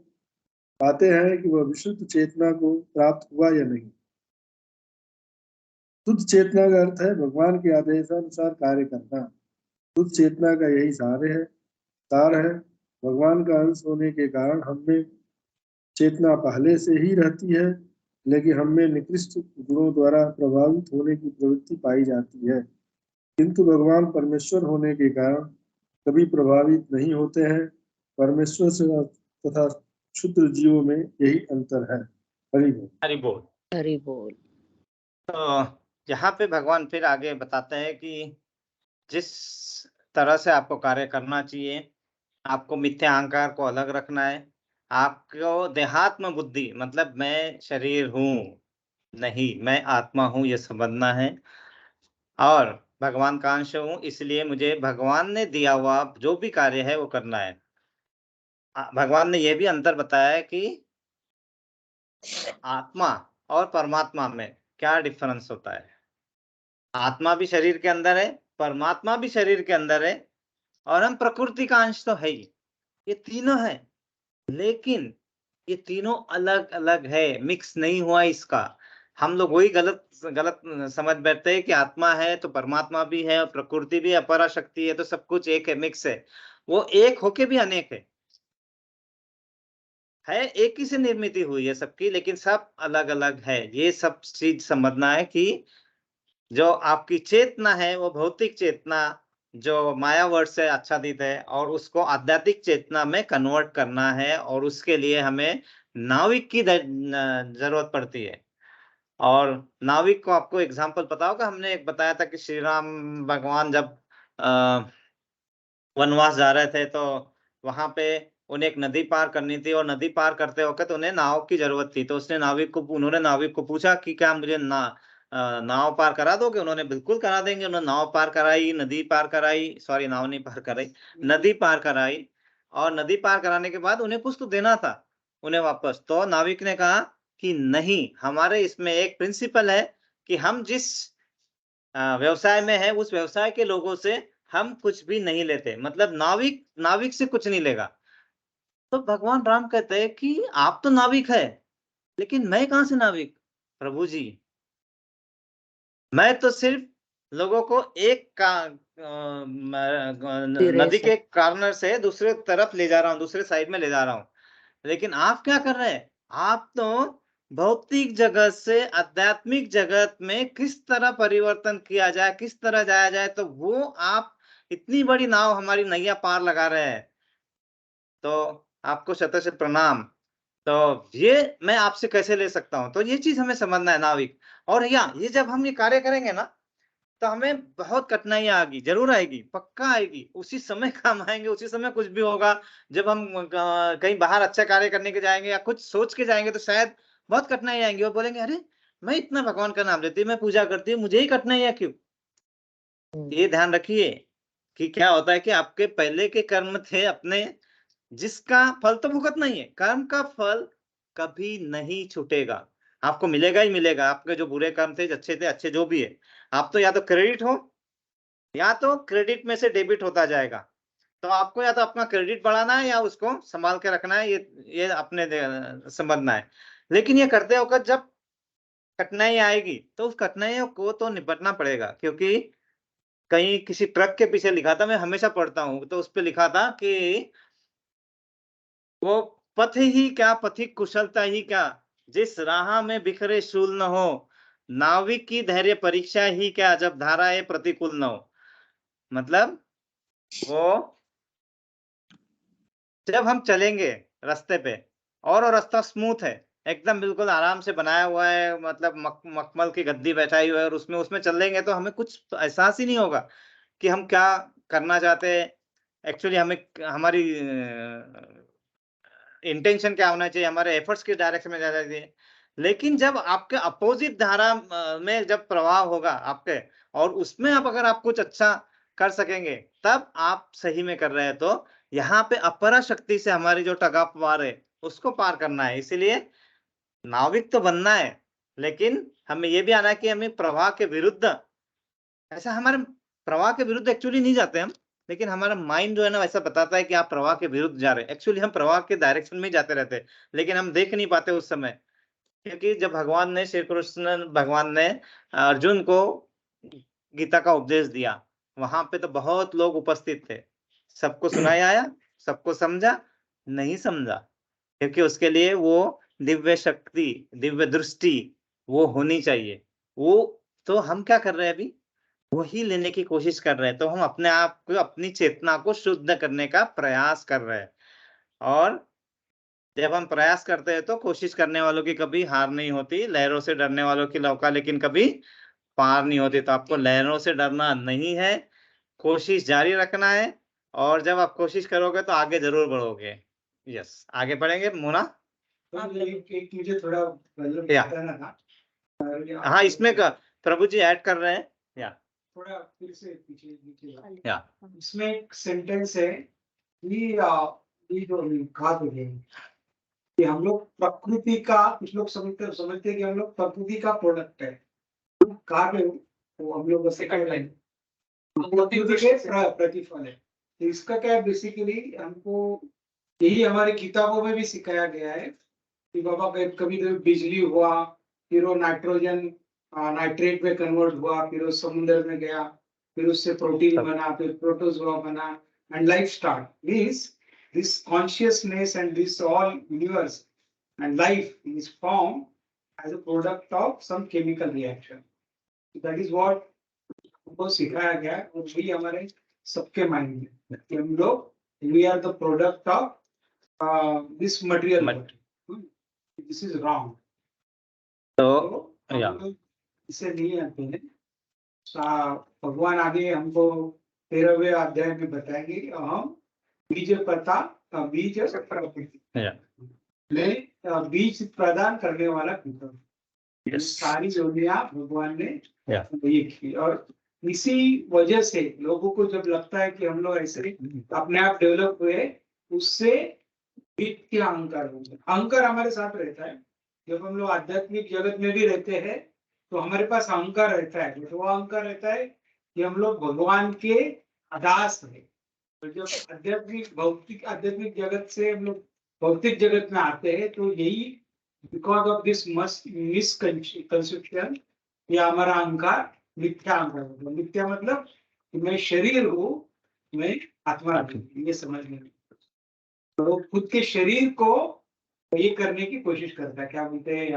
पाते हैं कि वह विशुद्ध चेतना को प्राप्त हुआ या नहीं। शुद्ध चेतना का अर्थ है भगवान के आदेशानुसार कार्य करना। शुद्ध चेतना का यही सार है। भगवान का अंश होने के कारण हम में चेतना पहले से ही रहती है, लेकिन हम में निकृष्ट गुणों द्वारा प्रभावित होने की प्रवृत्ति पाई जाती है। किंतु भगवान परमेश्वर होने के कारण कभी प्रभावित नहीं होते हैं। परमेश्वर से तथा क्षुद्र जीवों में यही अंतर है। हरि बोल। हरि बोल। हरि बोल। तो यहाँ पे भगवान फिर आगे बताते हैं कि जिस तरह से आपको कार्य करना चाहिए, आपको मिथ्या अहंकार को अलग रखना है, आपको देहात्म बुद्धि मतलब मैं शरीर हूँ, नहीं मैं आत्मा हूँ, ये समझना है। और भगवान का अंश हूँ, इसलिए मुझे भगवान ने दिया हुआ जो भी कार्य है वो करना है। भगवान ने ये भी अंतर बताया है कि आत्मा और परमात्मा में क्या डिफरेंस होता है। आत्मा भी शरीर के अंदर है, परमात्मा भी शरीर के अंदर है, और हम प्रकृति का अंश तो है ही। ये तीनों है, लेकिन ये तीनों अलग अलग है, मिक्स नहीं हुआ इसका। हम लोग वही गलत गलत समझ बैठते हैं कि आत्मा है तो परमात्मा भी है और प्रकृति भी अपरा शक्ति है तो सब कुछ एक है, मिक्स है। वो एक होके भी अनेक है एक ही से निर्मित हुई है सबकी, लेकिन सब अलग अलग है। ये सब चीज समझना है कि जो आपकी चेतना है वो भौतिक चेतना जो माया वर्ड से आच्छादित है, और उसको आध्यात्मिक चेतना में कन्वर्ट करना है, और उसके लिए हमें नाविक की जरूरत पड़ती है। और नाविक को आपको एग्जाम्पल पता होगा, हमने एक बताया था कि श्री राम भगवान जब वनवास जा रहे थे तो वहां पे उन्हें एक नदी पार करनी थी, और नदी पार करते वक्त उन्हें नाव की जरूरत थी। तो उन्होंने नाविक को पूछा कि क्या मुझे नाव पार करा दोगे? उन्होंने बिल्कुल करा देंगे। उन्होंने नाव पार कराई, नदी पार कराई, सॉरी नाव नहीं पार कराई, नदी पार कराई। और नदी पार कराने के बाद उन्हें कुछ तो देना था उन्हें वापस। तो नाविक ने कहा कि नहीं, हमारे इसमें एक प्रिंसिपल है कि हम जिस व्यवसाय में है उस व्यवसाय के लोगों से हम कुछ भी नहीं लेते, मतलब नाविक नाविक से कुछ नहीं लेगा। तो भगवान राम कहते हैं कि आप तो नाविक है, लेकिन मैं कहां से नाविक? प्रभु जी, मैं तो सिर्फ लोगों को एक का नदी के कॉर्नर से दूसरे तरफ ले जा रहा हूँ, दूसरे साइड में ले जा रहा हूँ। लेकिन आप क्या कर रहे हैं? आप तो भौतिक जगत से आध्यात्मिक जगत में किस तरह परिवर्तन किया जाए, किस तरह जाया जाए, तो वो आप इतनी बड़ी नाव हमारी नैया पार लगा रहे हैं। तो आपको शत-शत प्रणाम। तो ये मैं आपसे कैसे ले सकता हूँ? तो ये चीज़ हमें समझना है नाविक। और ये जब हम ये कार्य करेंगे ना, तो हमें बहुत कठिनाइयाँ आएगी, ज़रूर आएगी, पक्का आएगी। उसी समय काम आएँगे, उसी समय कुछ भी होगा। जब हम कहीं बाहर अच्छा कार्य करने के जाएँगे या कुछ सोच के जाएँगे तो शायद बहुत कठिनाई आएँगी। वो बोलेंगे, "अरे! मैं इतना भगवान का नाम लेती हूँ, मैं पूजा करती हूँ, मुझे ही कठिनाइयाँ क्यों?" ये ध्यान रखिए कि क्या होता है कि आपके पहले के कर्म थे अपने, जिसका फल तो भुगतना ही है। कर्म का फल कभी नहीं छूटेगा, आपको मिलेगा ही मिलेगा। आपके जो बुरे कर्म थे, अच्छे थे, अच्छे जो भी है, आप तो या तो क्रेडिट हो या तो क्रेडिट में से डेबिट होता जाएगा। तो आपको या तो अपना क्रेडिट बढ़ाना है या उसको संभाल के रखना है, ये अपने समझना है। लेकिन ये करते वक़्त जब कठिनाई आएगी, तो उस कठिनाइयों को तो निपटना पड़ेगा, क्योंकि कहीं किसी ट्रक के पीछे लिखा था, मैं हमेशा पढ़ता हूँ, तो उसपे लिखा था कि वो पथ ही क्या पथिक कुशलता ही क्या, जिस राह में बिखरे शूल न हो, नाविक की धैर्य परीक्षा ही क्या, जब धाराएँ प्रतिकूल न हो। मतलब वो जब हम चलेंगे रास्ते पे और वो रास्ता स्मूथ है, एकदम बिल्कुल आराम से बनाया हुआ है, मतलब मखमल की गद्दी बैठाई हुई है, और उसमें उसमें चलेंगे तो हमें कुछ एहसास ही नहीं होगा कि हम क्या करना चाहते हैं। एक्चुअली हमें हमारी इंटेंशन क्या होना चाहिए, हमारे एफर्ट्स किस डायरेक्शन में जाना चाहिए। लेकिन जब आपके अपोजिट धारा में जब प्रवाह होगा आपके, और उसमें अगर आप कुछ अच्छा कर सकेंगे, तब आप सही में कर रहे हैं। तो यहाँ पे अपरा शक्ति से हमारी जो टग-ऑफ-वार है, उसको पार करना है। इसीलिए नाविक तो बनना है, लेकिन हमें ये भी आना है कि हमें प्रवाह के विरुद्ध, ऐसा हमारे प्रवाह के विरुद्ध एक्चुअली नहीं जाते हम, लेकिन हमारा माइंड जो है ना वैसा बताता है कि आप प्रवाह के विरुद्ध जा रहे हैं। एक्चुअली हम प्रवाह के डायरेक्शन में ही जाते रहते हैं, लेकिन हम देख नहीं पाते उस समय। क्योंकि जब श्री कृष्ण भगवान ने अर्जुन को गीता का उपदेश दिया, वहां पे तो बहुत लोग उपस्थित थे, सबको सुनाया आया, सबको समझा? नहीं समझा, क्योंकि उसके लिए वो दिव्य शक्ति, दिव्य दृष्टि वो होनी चाहिए। वो तो हम क्या कर रहे हैं अभी? वही लेने की कोशिश कर रहे हैं। तो हम अपने आप को, अपनी चेतना को शुद्ध करने का प्रयास कर रहे हैं। और जब हम प्रयास करते हैं तो कोशिश करने वालों की कभी हार नहीं होती, लहरों से डरने वालों की नौका लेकिन कभी पार नहीं होती। तो आपको लहरों से डरना नहीं है, कोशिश जारी रखना है, और जब आप कोशिश करोगे तो आगे ज़रूर बढ़ोगे। यस, आगे बढ़ेंगे मोना? तो एक मुझे थोड़ा मतलब या। बताना था। हाँ, इसमें प्रभु जी ऐड कर रहे हैं। या। थोड़ा फिर से पीछे या। इसमें एक सेंटेंस है ये जो कहा कि हम लोग प्रकृति का, कुछ लोग समझते हैं कि हम लोग प्रकृति का प्रोडक्ट है। कहा गए तो हम लोग सेकंड लाइन प्रकृति के प्रतिफल है। तो इसका क्या है, बेसिकली हमको यही हमारे किताबों में भी सिखाया गया है कि बाबा कभी कभी बिजली हुआ, फिर वो नाइट्रोजन नाइट्रेट में कन्वर्ट हुआ, फिर वो समुद्र में गया, फिर उससे प्रोटीन बना, फिर प्रोटोजोआ बना, and life start means this consciousness and this all universe and life is form as a product of some chemical reaction. That is what हमको सिखाया गया है, और वही हमारे सबके माइंड में कि हम लोग we are the product of this material. This is wrong. तो इसे नहीं आते हैं। भगवान आगे हमको 13वें अध्याय में बताएंगे हम बीज बीज प्रदान करने वाला पिता। सारी योनियां भगवान ने ये की, और इसी वजह से लोगों को जब लगता है कि हम लोग ऐसे अपने आप डेवलप हुए, उससे मिथ्या अहंकार होता है। अहंकार हमारे साथ रहता है। जब हम लोग आध्यात्मिक जगत में भी रहते हैं तो हमारे पास अहंकार रहता है। तो वो अहंकार रहता है कि हम लोग भगवान के दास हैं। तो जब आध्यात्मिक जगत से हम लोग भौतिक जगत में आते हैं तो यही बिकॉज ऑफ दिस मिसकंसेप्शन, या हमारा अहंकार मिथ्या अहंकार होता है। मिथ्या मतलब कि मैं शरीर हूँ, मैं आत्मा हूँ, ये समझ में। तो खुद के शरीर को ये करने की कोशिश करता है, क्या बोलते हैं,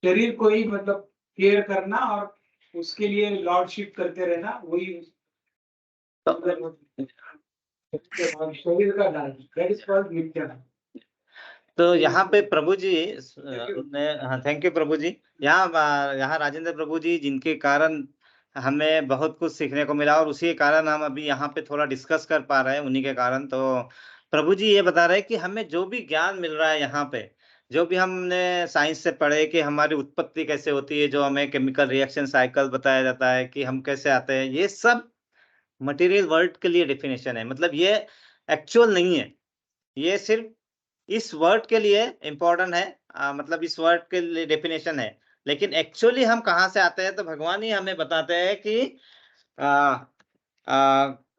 शरीर को ही मतलब केयर करना और उसके लिए लॉर्डशिप करते रहना, वही शरीर का डाल, दैट इज कॉल्ड मिथ्या। तो यहाँ पे प्रभु जी ने, हाँ थैंक यू प्रभु जी। यहाँ राजेंद्र प्रभु जी जिनके कारण हमें बहुत कुछ सीखने को मिला, और उसी के कारण हम अभी यहाँ पे थोड़ा डिस्कस कर पा रहे हैं, उन्हीं के कारण। तो प्रभु जी ये बता रहे हैं कि हमें जो भी ज्ञान मिल रहा है यहाँ पे, जो भी हमने साइंस से पढ़े कि हमारी उत्पत्ति कैसे होती है, जो हमें केमिकल रिएक्शन साइकिल बताया जाता है कि हम कैसे आते हैं, ये सब मटेरियल वर्ल्ड के लिए डेफिनेशन है। मतलब ये एक्चुअल नहीं है, ये सिर्फ इस वर्ड के लिए इम्पोर्टेंट है, मतलब इस वर्ड के लिए डेफिनेशन है। लेकिन एक्चुअली हम कहाँ से आते हैं, तो भगवान ही हमें बताते हैं कि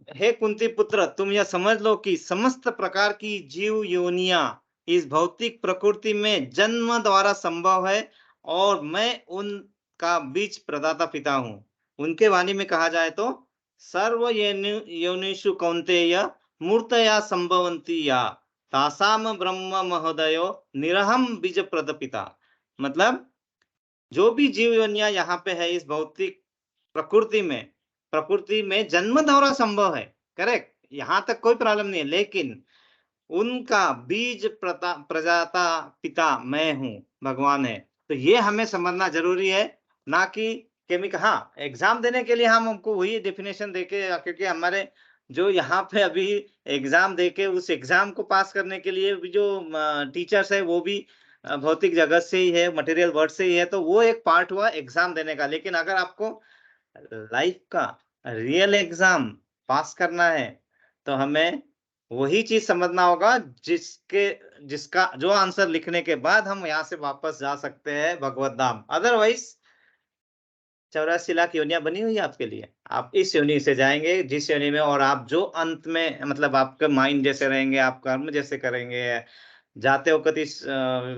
हे कुंती पुत्र, तुम यह समझ लो कि समस्त प्रकार की जीव योनियां इस भौतिक प्रकृति में जन्म द्वारा संभव है, और मैं उनका बीज प्रदाता पिता हूँ। उनके वाणी में कहा जाए तो सर्व योनिषु कौन्तेय मूर्तया संभवन्ति या तासाम ब्रह्म महोदयो निरहम बीज प्रद पिता। मतलब जो भी जीव योनियां यहाँ पे है इस भौतिक प्रकृति में जन्म द्वारा संभव है, करेक्ट, यहाँ तक कोई प्रॉब्लम नहीं है। लेकिन उनका बीज प्रदाता पिता मैं हूँ, भगवान है। तो ये हमें समझना जरूरी है, ना कि केमिकल। हाँ, एग्जाम देने के लिए हम हमको वही डेफिनेशन देके, क्योंकि हमारे जो यहाँ पे अभी एग्जाम देके उस एग्जाम को पास करने के लिए भी जो टीचर्स है वो भी भौतिक जगत से ही है, मटेरियल वर्ल्ड से ही है। तो वो एक पार्ट हुआ एग्जाम देने का। लेकिन अगर आपको लाइफ का रियल एग्जाम पास करना है तो हमें वही चीज समझना होगा जिसका जो आंसर लिखने के बाद हम यहाँ से वापस जा सकते हैं भगवत धाम। अदरवाइज 84 लाख योनियां बनी हुई है आपके लिए, आप इस योनि से जाएंगे जिस योनि में, और आप जो अंत में मतलब आपके माइंड जैसे रहेंगे, आप कर्म जैसे करेंगे, जाते वक्त इस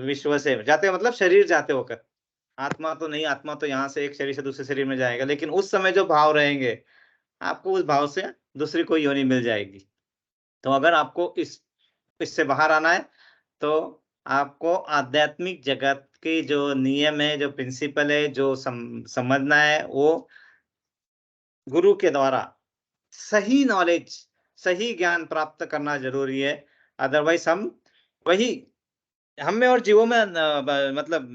विश्व से जाते मतलब शरीर जाते वक्त, आत्मा तो नहीं, आत्मा तो यहाँ से एक शरीर से दूसरे शरीर में जाएगा। लेकिन उस समय जो भाव रहेंगे आपको उस भाव से दूसरी कोई योनि मिल जाएगी। तो अगर आपको इससे बाहर आना है तो आपको आध्यात्मिक जगत के जो नियम है, जो प्रिंसिपल है, जो समझना है, वो गुरु के द्वारा सही नॉलेज, सही ज्ञान प्राप्त करना जरूरी है। अदरवाइज हम में और जीवों में मतलब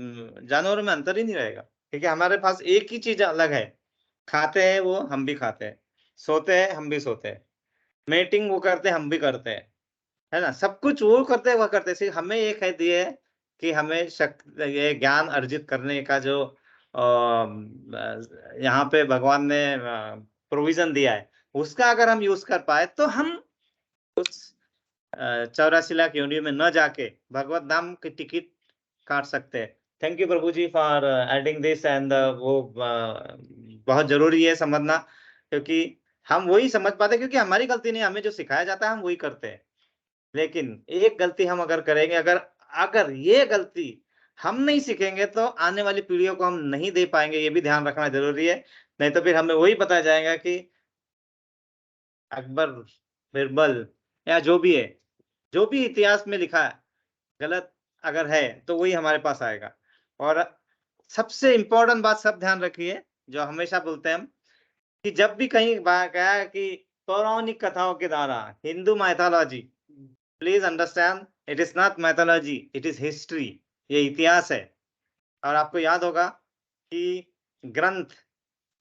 जानवरों में अंतर ही नहीं रहेगा, क्योंकि हमारे पास एक ही चीज अलग है। खाते हैं वो, हम भी खाते हैं, सोते हैं हम भी सोते हैं, मेटिंग वो करते हैं हम भी करते हैं, है ना। सब कुछ वो करते हैं, वह करते हैं। सिर्फ हमें एक है दिए है कि हमें ये ज्ञान अर्जित करने का जो यहाँ पे भगवान ने प्रोविजन दिया है, उसका अगर हम यूज कर पाए तो हम उस 84 लाख योनियों में न जाके भगवत धाम की टिकट काट सकते हैं। Thank you prabhu ji for adding this and वो बहुत जरूरी है समझना, क्योंकि हम वही समझ पाते, क्योंकि हमारी गलती नहीं, हमें जो सिखाया जाता है हम वही करते हैं। लेकिन एक गलती हम अगर करेंगे, अगर ये गलती हम नहीं सीखेंगे तो आने वाली पीढ़ियों को हम नहीं दे पाएंगे, ये भी ध्यान रखना जरूरी है। नहीं तो फिर हमें वही पता जाएगा कि अकबर, बिरबल या जो भी है, जो भी इतिहास में लिखा है गलत अगर है तो वही हमारे पास आएगा। और सबसे इम्पोर्टेंट बात सब ध्यान रखिए, जो हमेशा बोलते हैं हम, कि जब भी कहीं कहा है कि पौराणिक कथाओं के द्वारा, Hindu mythology, please understand, it is not mythology, it is history, ये इतिहास है। और आपको याद होगा कि ग्रंथ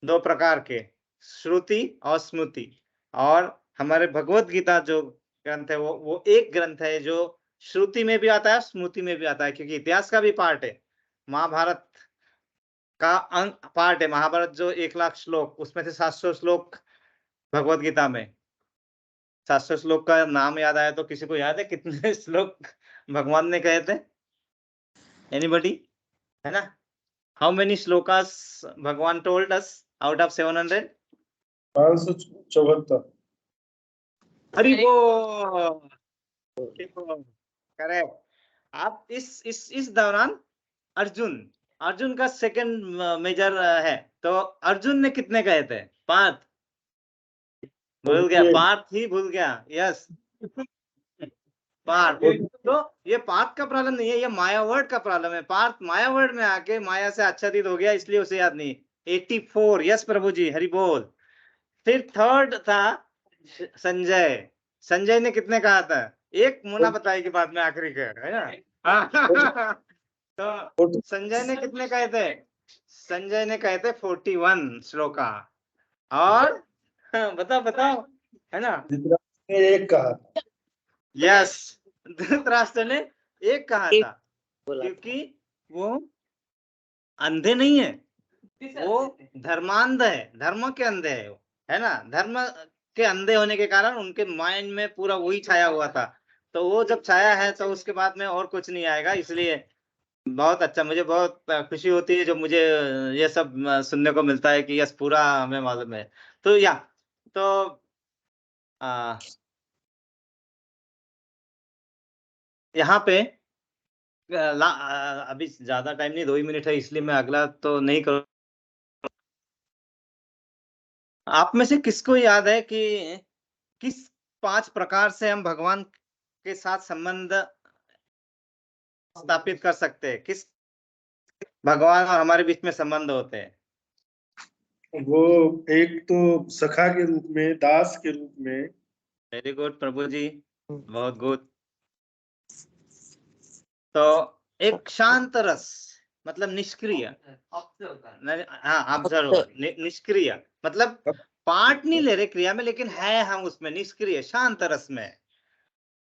दो प्रकार के, श्रुति और स्मृति, और हमारे भगवत गीता जो ग्रंथ है वो एक ग्रंथ है जो श्रुति में भी आता है, स्मृति में भी आता है, क्योंकि इतिहास का भी पार्ट है। महाभारत का अंग पार्ट है। महाभारत जो 1 लाख श्लोक, उसमें से 700 श्लोक भगवत गीता में। 700 श्लोक का नाम याद आया तो किसी को याद है कितने श्लोक भगवान ने कहे थे? एनीबॉडी, है ना? हाउ मेनी श्लोकास भगवान told us out of 700? 574। Hari बोल, करेक्ट। आप इस दौरान अर्जुन का सेकंड मेजर है, तो अर्जुन ने कितने कहे थे? 5? भूल गया, 5 ही भूल गया। यस, 5। तो ये पार्थ का प्रॉब्लम नहीं है, ये माया वर्ड का प्रॉब्लम है। पार्थ माया वर्ड में आके माया से आच्छादित हो गया, इसलिए उसे याद नहीं। 84, यस प्रभु जी, हरि बोल। फिर थर्ड था संजय ने कितने कहा था? एक मुना बताई के बाद में आखिरी का, है ना? तो संजय ने कितने कहे थे? संजय ने कहे थे 41 श्लोका। और बताओ, है ना? धृतराष्ट्र ने एक कहा था। यस, धृतराष्ट्र ने एक कहा था, क्योंकि वो अंधे नहीं है, वो धर्मांध है, धर्म के अंधे है, है ना? धर्म के अंधे होने के कारण उनके माइंड में पूरा वही छाया हुआ था। तो वो जब छाया है तो उसके बाद में और कुछ नहीं आएगा। इसलिए बहुत अच्छा, मुझे बहुत खुशी होती है जो मुझे ये सब सुनने को मिलता है कि यस, पूरा हमें मालूम है। तो यहाँ पे अभी ज्यादा टाइम नहीं, 2 ही मिनट है, इसलिए मैं अगला तो नहीं करूँ। आप में से किसको याद है कि किस 5 प्रकार से हम भगवान के साथ संबंध स्थापित कर सकते हैं? किस भगवान और हमारे बीच में संबंध होते हैं? वो एक तो सखा के रूप में, दास के रूप में। वेरी गुड प्रभु जी, बहुत गुड। तो एक शांत रस, मतलब निष्क्रिय, हाँ ऑब्जर्वर, निष्क्रिय मतलब पार्ट नहीं ले रहे क्रिया में, लेकिन है हम उसमें निष्क्रिय, शांत रस में।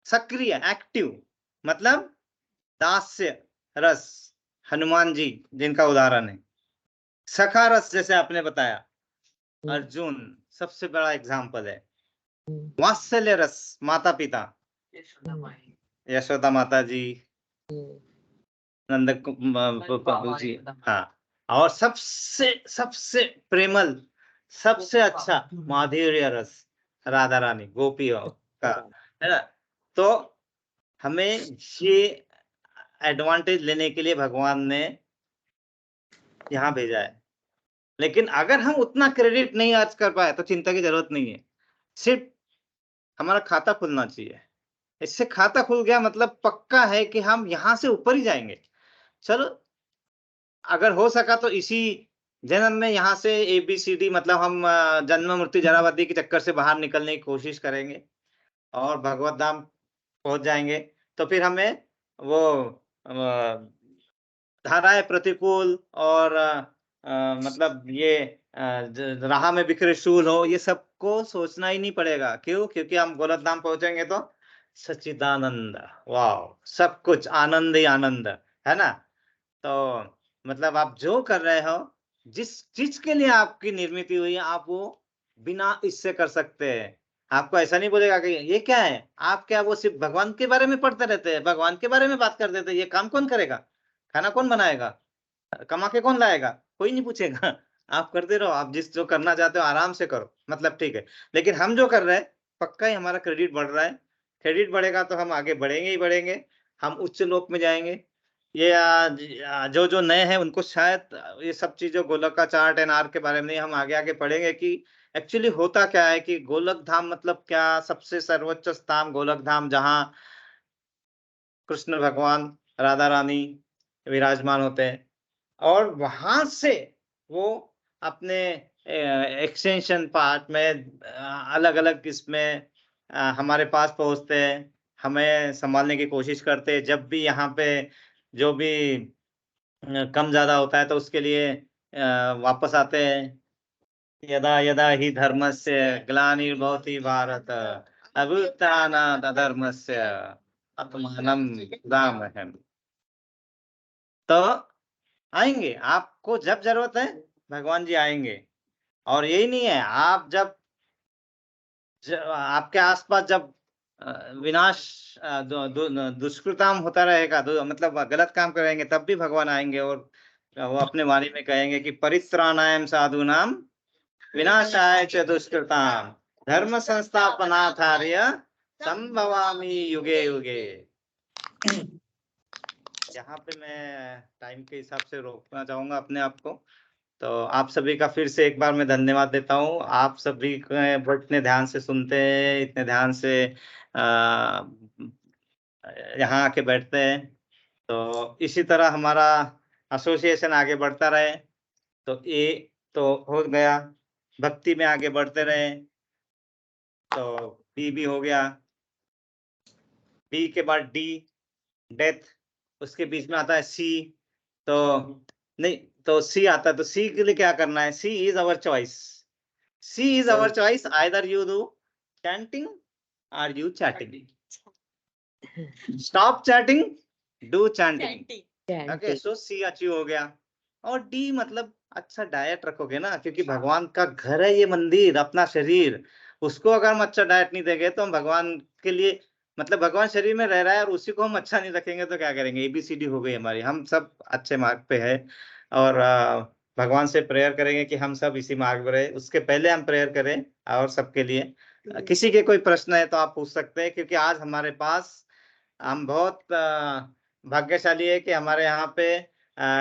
सक्रिय, एक्टिव, मतलब दास्य रस, हनुमान जी जिनका उदाहरण है। सखा रस, जैसे आपने बताया, अर्जुन सबसे बड़ा एग्जाम्पल है। वात्सल्य रस, माता पिता, यशोदा माता जी, नंद प्रभु जी, हाँ। और सबसे प्रेमल, सबसे अच्छा माधुर्य रस, राधा रानी, गोपियों का, है ना? तो हमें ये एडवांटेज लेने के लिए भगवान ने यहाँ भेजा है। लेकिन अगर हम उतना क्रेडिट नहीं अर्ज कर पाए तो चिंता की जरूरत नहीं है। सिर्फ हमारा खाता खुलना चाहिए। इससे खाता खुल गया मतलब पक्का है कि हम यहाँ से ऊपर ही जाएँगे। चलो, अगर हो सका तो इसी जन्म में यहाँ से एबीसीडी मतलब हम जन्म मृत्यु जरा वृद्धि के चक्कर से बाहर निकलने की कोशिश करेंगे और भगवत धाम पहुँच जाएँगे। तो फिर हमें वो धाराएँ प्रतिकूल और मतलब ये ज राह में बिखरे शूल हो, ये सबको सोचना ही नहीं पड़ेगा। क्यों? क्योंकि हम गोलक धाम पहुँचेंगे तो सच्चिदानंद, वॉव! सब कुछ आनंद ही आनंद, है ना? तो मतलब आप जो कर रहे हो, जिस चीज़ के लिए आपकी निर्मित हुई है, आप वो बिना इससे कर सकते हैं। आपको ऐसा नहीं बोलेगा कि ये क्या है? आप क्या वो सिर्फ़ भगवान के बारे में पढ़ते रहते हैं, भगवान के बारे में बात करते थे, ये काम कौन करेगा? खाना कौन बनाएगा? कमा के कौन लाएगा? कोई नहीं पूछेगा। आप करते रहो, आप जिस जो करना चाहते हो आराम से करो, मतलब ठीक है। लेकिन हम जो कर रहे हैं, पक्का ही हमारा क्रेडिट बढ़ रहा है। क्रेडिट बढ़ेगा तो हम आगे बढ़ेंगे ही बढ़ेंगे, हम उच्च लोक में जाएँगे। ये जो नए हैं उनको शायद ये सब चीज़ जो गोलकाचार्ट एंड आर के बारे में हम आगे-आगे पढ़ेंगे कि एक्चुअली होता क्या है कि गोलक धाम मतलब क्या? सबसे सर्वोच्च स्थान गोलक धाम जहाँ कृष्ण भगवान, राधा रानी विराजमान होते हैं और वहाँ से वो अपने एक्सटेंशन पार्ट में अलग-अलग इसमें हमारे पास पहुँचते हैं, हमें सँभालने की कोशिश करते हैं। जब भी यहाँ पे जो भी कम ज़्यादा होता है तो उसके लिए वापस आते हैं। यदा यदा हि धर्मस्य ग्लानिर्भवति भारत अभ्युत्थानादधर्मस्य आत्मानं सदाम्यहम्। तो आएँगे, आपको जब ज़रूरत है, भगवान जी आएँगे और यही नहीं है, आप जब आपके आस-पास जब विनाश दुष्कृताम होता रहेगा, मतलब गलत काम करेंगे, तब भी भगवान आएँगे और वो अपने वाणी में कहेंगे कि परित्राणाय साधूनां विनाशाय च दुष्कृताम् धर्म संस्थापनार्थाय संभवामि युगे युगे। यहाँ पे मैं टाइम के हिसाब से रोकना चाहूँगा अपने आप को। तो आप सभी का फिर से एक बार मैं धन्यवाद देता हूँ। आप सभी क इतने ध्यान से सुनते हैं, इतने ध्यान से यहाँ आके बैठते हैं। तो इसी तरह हमारा एसोसिएशन आगे बढ़ता रहे। तो ए तो हो गया, भक्ति में आगे बढ़ते रहें। तो बी भी हो गया। बी के बाद डी, डेथ, उसके बीच में आता है सी। तो नहीं, तो सी आता है, तो सी के लिए क्या करना है? C is our choice. C is our choice, either you do chanting or you chatting. Stop chatting, do chanting. Okay, so C achieve हो गया। और डी मतलब अच्छा डाइट रखोगे ना, क्योंकि भगवान का घर है ये मंदिर, अपना शरीर। उसको अगर हम अच्छा डाइट नहीं देंगे तो हम भगवान के लिए मतलब भगवान शरीर में रह रहा है और उसी को हम अच्छा नहीं रखेंगे तो क्या करेंगे? एबीसीडी हो गई हमारी। हम सब अच्छे मार्ग पे है और भगवान से प्रेयर करेंगे कि हम सब इसी मार्ग पर रहे। उसके पहले हम प्रेयर करें और सबके लिए। किसी के कोई प्रश्न है तो आप पूछ सकते हैं, क्योंकि आज हमारे पास हम बहुत भाग्यशाली है कि हमारे यहाँ पे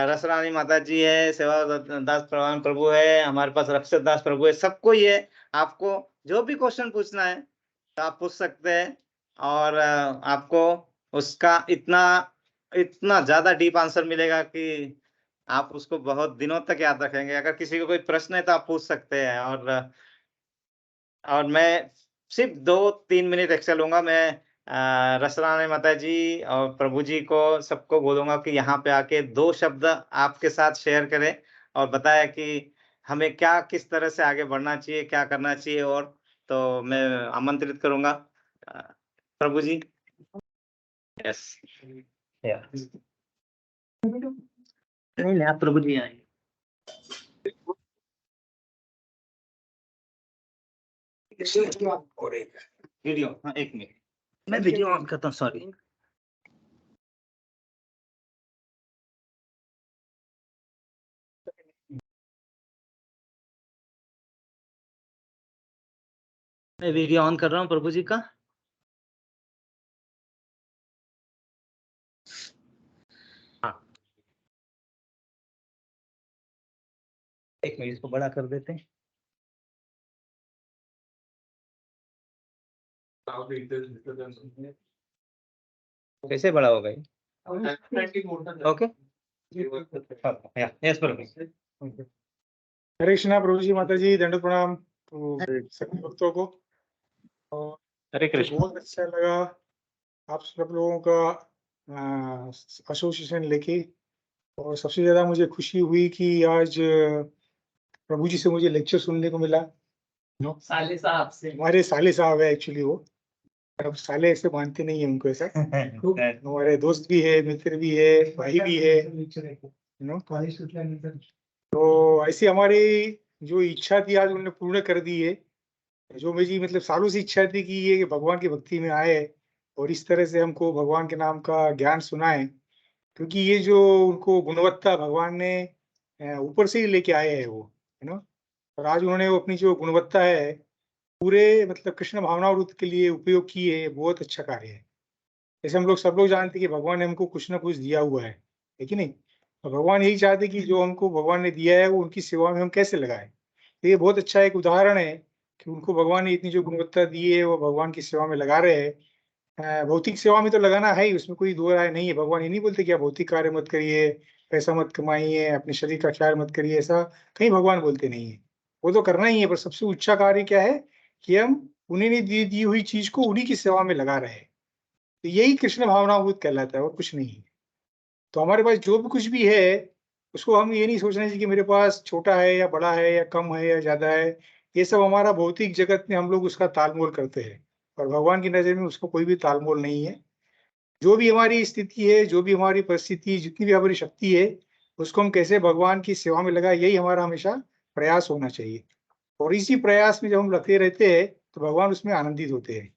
रसरानी माता जी है, सेवा दास प्रवान प्रभु है, हमारे पास रक्षक दास प्रभु है, सबको ही है। आपको जो भी क्वेश्चन पूछना है तो आप पूछ सकते हैं और आपको उसका इतना इतना ज़्यादा डीप आंसर मिलेगा कि आप उसको बहुत दिनों तक याद रखेंगे। अगर किसी को कोई प्रश्न है तो आप पूछ सकते हैं और मैं सिर्फ़ 2-3 मिनट एक्स्ट्रा लूँगा। मैं रसरानी माता जी और प्रभु जी को सबको बोलूँगा कि यहाँ पे आके 2 शब्द आपके साथ शेयर करें और बताएँ कि हमें क्या किस तरह से आगे बढ़ना चाहिए, क्या करना चाहिए और तो मैं आमंत्रित करूँगा अ, प्रभु जी। यस। या नहीं, नहीं, आप प्रभु जी आएँ। वीडियो, हाँ, 1 मिनट। मैं वीडियो ऑन करता हूँ, सॉरी। मैं वीडियो ऑन कर रहा हूँ प्रभु जी का। हाँ। 1 मिनट इसको बड़ा कर देते हैं। कैसे बड़ा होगा ये? ओके यस हरे कृष्णा प्रभु जी, माता जी, दंड प्रणाम तो सभी भक्तों को। और हरे तो कृष्ण। बहुत अच्छा लगा आप सब लोगों का एसोसिएशन लेके। और सबसे ज्यादा मुझे खुशी हुई कि आज प्रभु जी से मुझे लेक्चर सुनने को मिला। साले साहब से हमारे साले साहब है एक्चुअली वो, पर अब साले ऐसे मानते नहीं है उनको ऐसा। हमारे दोस्त भी है, मित्र भी है, भाई भी है, तो ऐसी हमारी जो इच्छा थी आज उन्होंने पूर्ण कर दी है। जो मेरी मतलब सालों से इच्छा थी कि ये भगवान की भक्ति में आए और इस तरह से हमको भगवान के नाम का ज्ञान सुनाए, क्योंकि ये जो उनको गुणवत्ता भगवान ने ऊपर से ही लेके आए हैं वो, है ना। और आज उन्होंने वो अपनी जो गुणवत्ता है पूरे मतलब कृष्ण भावनामृत के लिए उपयोग की है। बहुत अच्छा कार्य है। जैसे हम लोग सब लोग जानते हैं कि भगवान ने हमको कुछ ना कुछ दिया हुआ है कि नहीं। और भगवान यही चाहते कि जो हमको भगवान ने दिया है वो उनकी सेवा में हम कैसे लगाएं। तो ये बहुत अच्छा एक उदाहरण है कि उनको भगवान ने इतनी जो गुणवत्ता दी है वो भगवान की सेवा में लगा रहे हैं। भौतिक सेवा में तो लगाना है ही, उसमें कोई दो राय नहीं है। भगवान ये नहीं बोलते कि आप भौतिक कार्य मत करिए, पैसा मत कमाइए, अपने शरीर का ख्याल मत करिए, ऐसा कहीं भगवान बोलते नहीं है। वो तो करना ही है, पर सबसे ऊंचा कार्य क्या है कि हम उन्हीं ने दी हुई चीज को उन्हीं की सेवा में लगा रहे हैं। तो यही कृष्ण भावनाभूत कहलाता है और कुछ नहीं है। तो हमारे पास जो भी कुछ भी है उसको हम ये नहीं सोचना चाहिए कि मेरे पास छोटा है या बड़ा है या कम है या ज्यादा है। ये सब हमारा भौतिक जगत में हम लोग उसका तालमोल करते हैं, और भगवान की नजर में उसका कोई भी तालमोल नहीं है। जो भी हमारी स्थिति है, जो भी हमारी परिस्थिति, जितनी भी हमारी शक्ति है, उसको हम कैसे भगवान की सेवा में लगाए, यही हमारा हमेशा प्रयास होना चाहिए। और इसी प्रयास में जब हम लगते रहते हैं तो भगवान उसमें आनंदित होते हैं,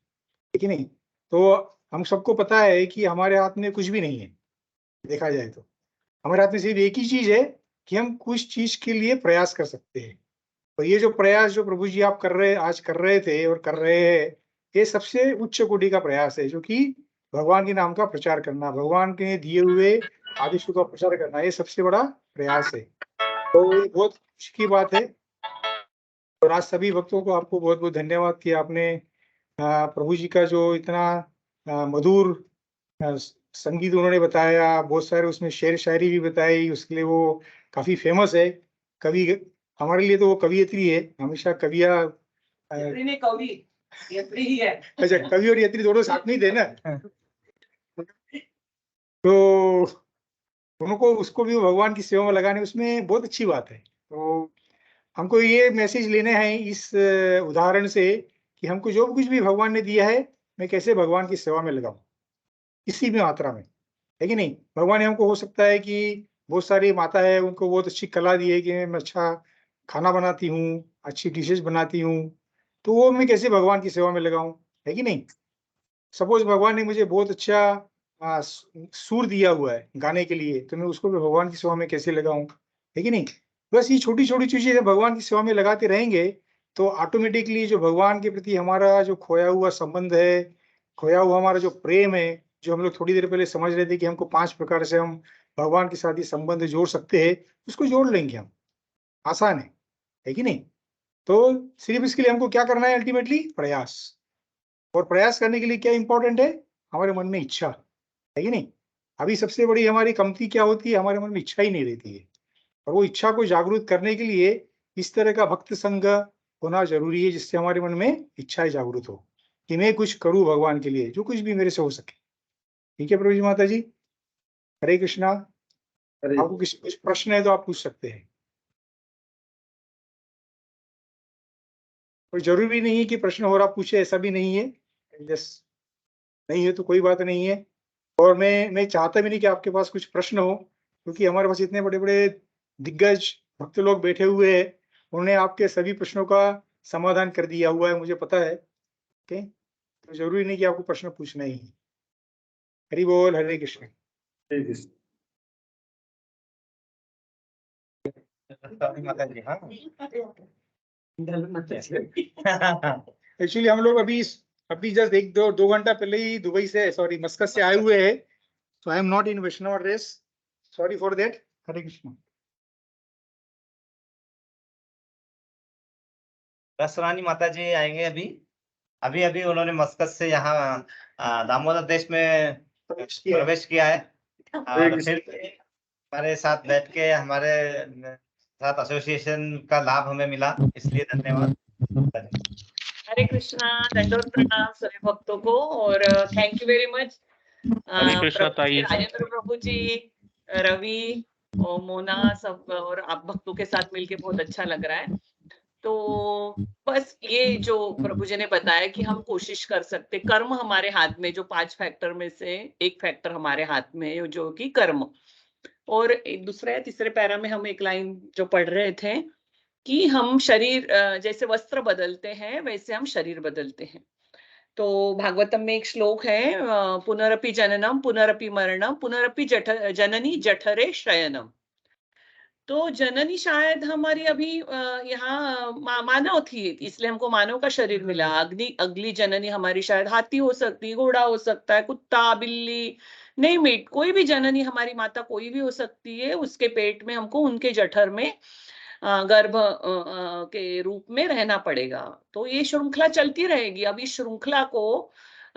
ठीक है नहीं। तो हम सबको पता है कि हमारे हाथ में कुछ भी नहीं है। देखा जाए तो हमारे हाथ में सिर्फ एक ही चीज है कि हम कुछ चीज के लिए प्रयास कर सकते हैं। और ये जो प्रयास जो प्रभु जी आप कर रहे आज कर रहे थे और कर रहे हैं, ये सबसे उच्च कोटि का प्रयास है, जो कि भगवान के नाम का प्रचार करना, भगवान के दिए हुए आदेशों का प्रचार करना, ये सबसे बड़ा प्रयास है। तो ये बहुत खुशी की बात है। और आज सभी भक्तों को आपको बहुत बहुत धन्यवाद कि आपने प्रभु जी का जो इतना मधुर संगीत उन्होंने बताया, बहुत सारे उसमें शेर शायरी भी बताई, उसके लिए वो काफी फेमस है। कवि हमारे लिए तो वो कवियत्री है, हमेशा कविया कवि यत्री ही है। अच्छा, कवि और यत्री दोनों साथ में ही थे ना। तो उनको उसको भी भगवान की सेवा में लगाने उसमें बहुत अच्छी बात है। तो हमको ये मैसेज लेने हैं इस उदाहरण से कि हमको जो कुछ भी भगवान ने दिया है मैं कैसे भगवान की सेवा में लगाऊं, इसी में मात्रा में, है कि नहीं। भगवान ने हमको हो सकता है कि बहुत सारी माता है उनको बहुत अच्छी कला दी है कि मैं अच्छा खाना बनाती हूँ, अच्छी डिशेज बनाती हूँ, तो वो मैं कैसे भगवान की सेवा में लगाऊं, है कि नहीं। सपोज भगवान ने मुझे बहुत अच्छा सुर दिया हुआ है गाने के लिए, तो मैं उसको भी भगवान की सेवा में कैसे लगाऊं, है कि नहीं। बस ये छोटी छोटी चीजें जब भगवान की सेवा में लगाते रहेंगे तो ऑटोमेटिकली जो भगवान के प्रति हमारा जो खोया हुआ संबंध है, खोया हुआ हमारा जो प्रेम है, जो हम लोग थोड़ी देर पहले समझ रहे थे कि हमको 5 प्रकार से हम भगवान के साथ ही संबंध जोड़ सकते हैं, उसको जोड़ लेंगे हम। आसान है कि नहीं। तो सिर्फ इसके लिए हमको क्या करना है, अल्टीमेटली प्रयास। और प्रयास करने के लिए क्या इंपॉर्टेंट है, हमारे मन में इच्छा, है कि नहीं। अभी सबसे बड़ी हमारी कमती क्या होती है, हमारे मन में इच्छा ही नहीं रहती है। और वो इच्छा को जागरूक करने के लिए इस तरह का भक्त संग होना जरूरी है, जिससे हमारे मन में इच्छाएं जागरूक हो कि मैं कुछ करूं भगवान के लिए, जो कुछ भी मेरे से हो सके। ठीक है प्रभु जी, माता जी, हरे कृष्णा। आपको किसी कुछ प्रश्न है तो आप पूछ सकते हैं। कोई जरूरी नहीं है कि प्रश्न हो रहा पूछे, ऐसा भी नहीं है। जस्ट नहीं है तो कोई बात नहीं है। और मैं चाहता भी नहीं कि आपके पास कुछ प्रश्न हो, क्योंकि हमारे पास इतने बड़े बड़े दिग्गज भक्त लोग बैठे हुए हैं, उन्होंने आपके सभी प्रश्नों का समाधान कर दिया हुआ है, मुझे पता है। ओके, तो जरूरी नहीं कि आपको प्रश्न पूछना ही है। हरि बोल, हरे कृष्ण। ठीक है। माता जी हाँ एक्चुअली हम लोग अभी जस्ट एक दो घंटा पहले ही दुबई से, सॉरी मस्कत से आए हुए हैं, तो I am not in Vaishnav dress, sorry for that. Hare Krishna. Rasrani माता जी आएंगे अभी। अभी अभी उन्होंने मस्कत से यहाँ दामोदर देश में प्रवेश किया है और फिर हमारे साथ बैठ के हमारे साथ एसोसिएशन का लाभ हमें मिला, इसलिए धन्यवाद। हरे कृष्णा, दंडोत प्रणाम सभी भक्तों को और थैंक यू वेरी मच हरे कृष्णा ताई। राजेंद्र प्रभु जी, रवि और मोना सब और आप भक्तों के साथ मिलके बहुत अच्छा लग रहा है। तो बस ये जो प्रभु जी ने बताया कि हम कोशिश कर सकते, कर्म हमारे हाथ में, जो 5 फैक्टर में से एक फैक्टर हमारे हाथ में है जो कि कर्म। और एक दूसरे या तीसरे पैरा में हम एक लाइन जो पढ़ रहे थे कि हम शरीर जैसे वस्त्र बदलते हैं वैसे हम शरीर बदलते हैं। तो भागवतम में एक श्लोक है, पुनरपि जननम पुनरपि मरणम पुनरपि जननी जठरे शयनम। तो जननी शायद हमारी अभी यहाँ मानव थी, इसलिए हमको मानव का शरीर मिला। अगली जननी हमारी शायद हाथी हो सकती, घोड़ा हो सकता है, कुत्ता, बिल्ली, नहीं मीट, कोई भी जननी हमारी माता कोई भी हो सकती है। उसके पेट में हमको उनके जठर में गर्भ के रूप में रहना पड़ेगा। तो ये श्रृंखला चलती रहेगी। अब इस श्रृंखला को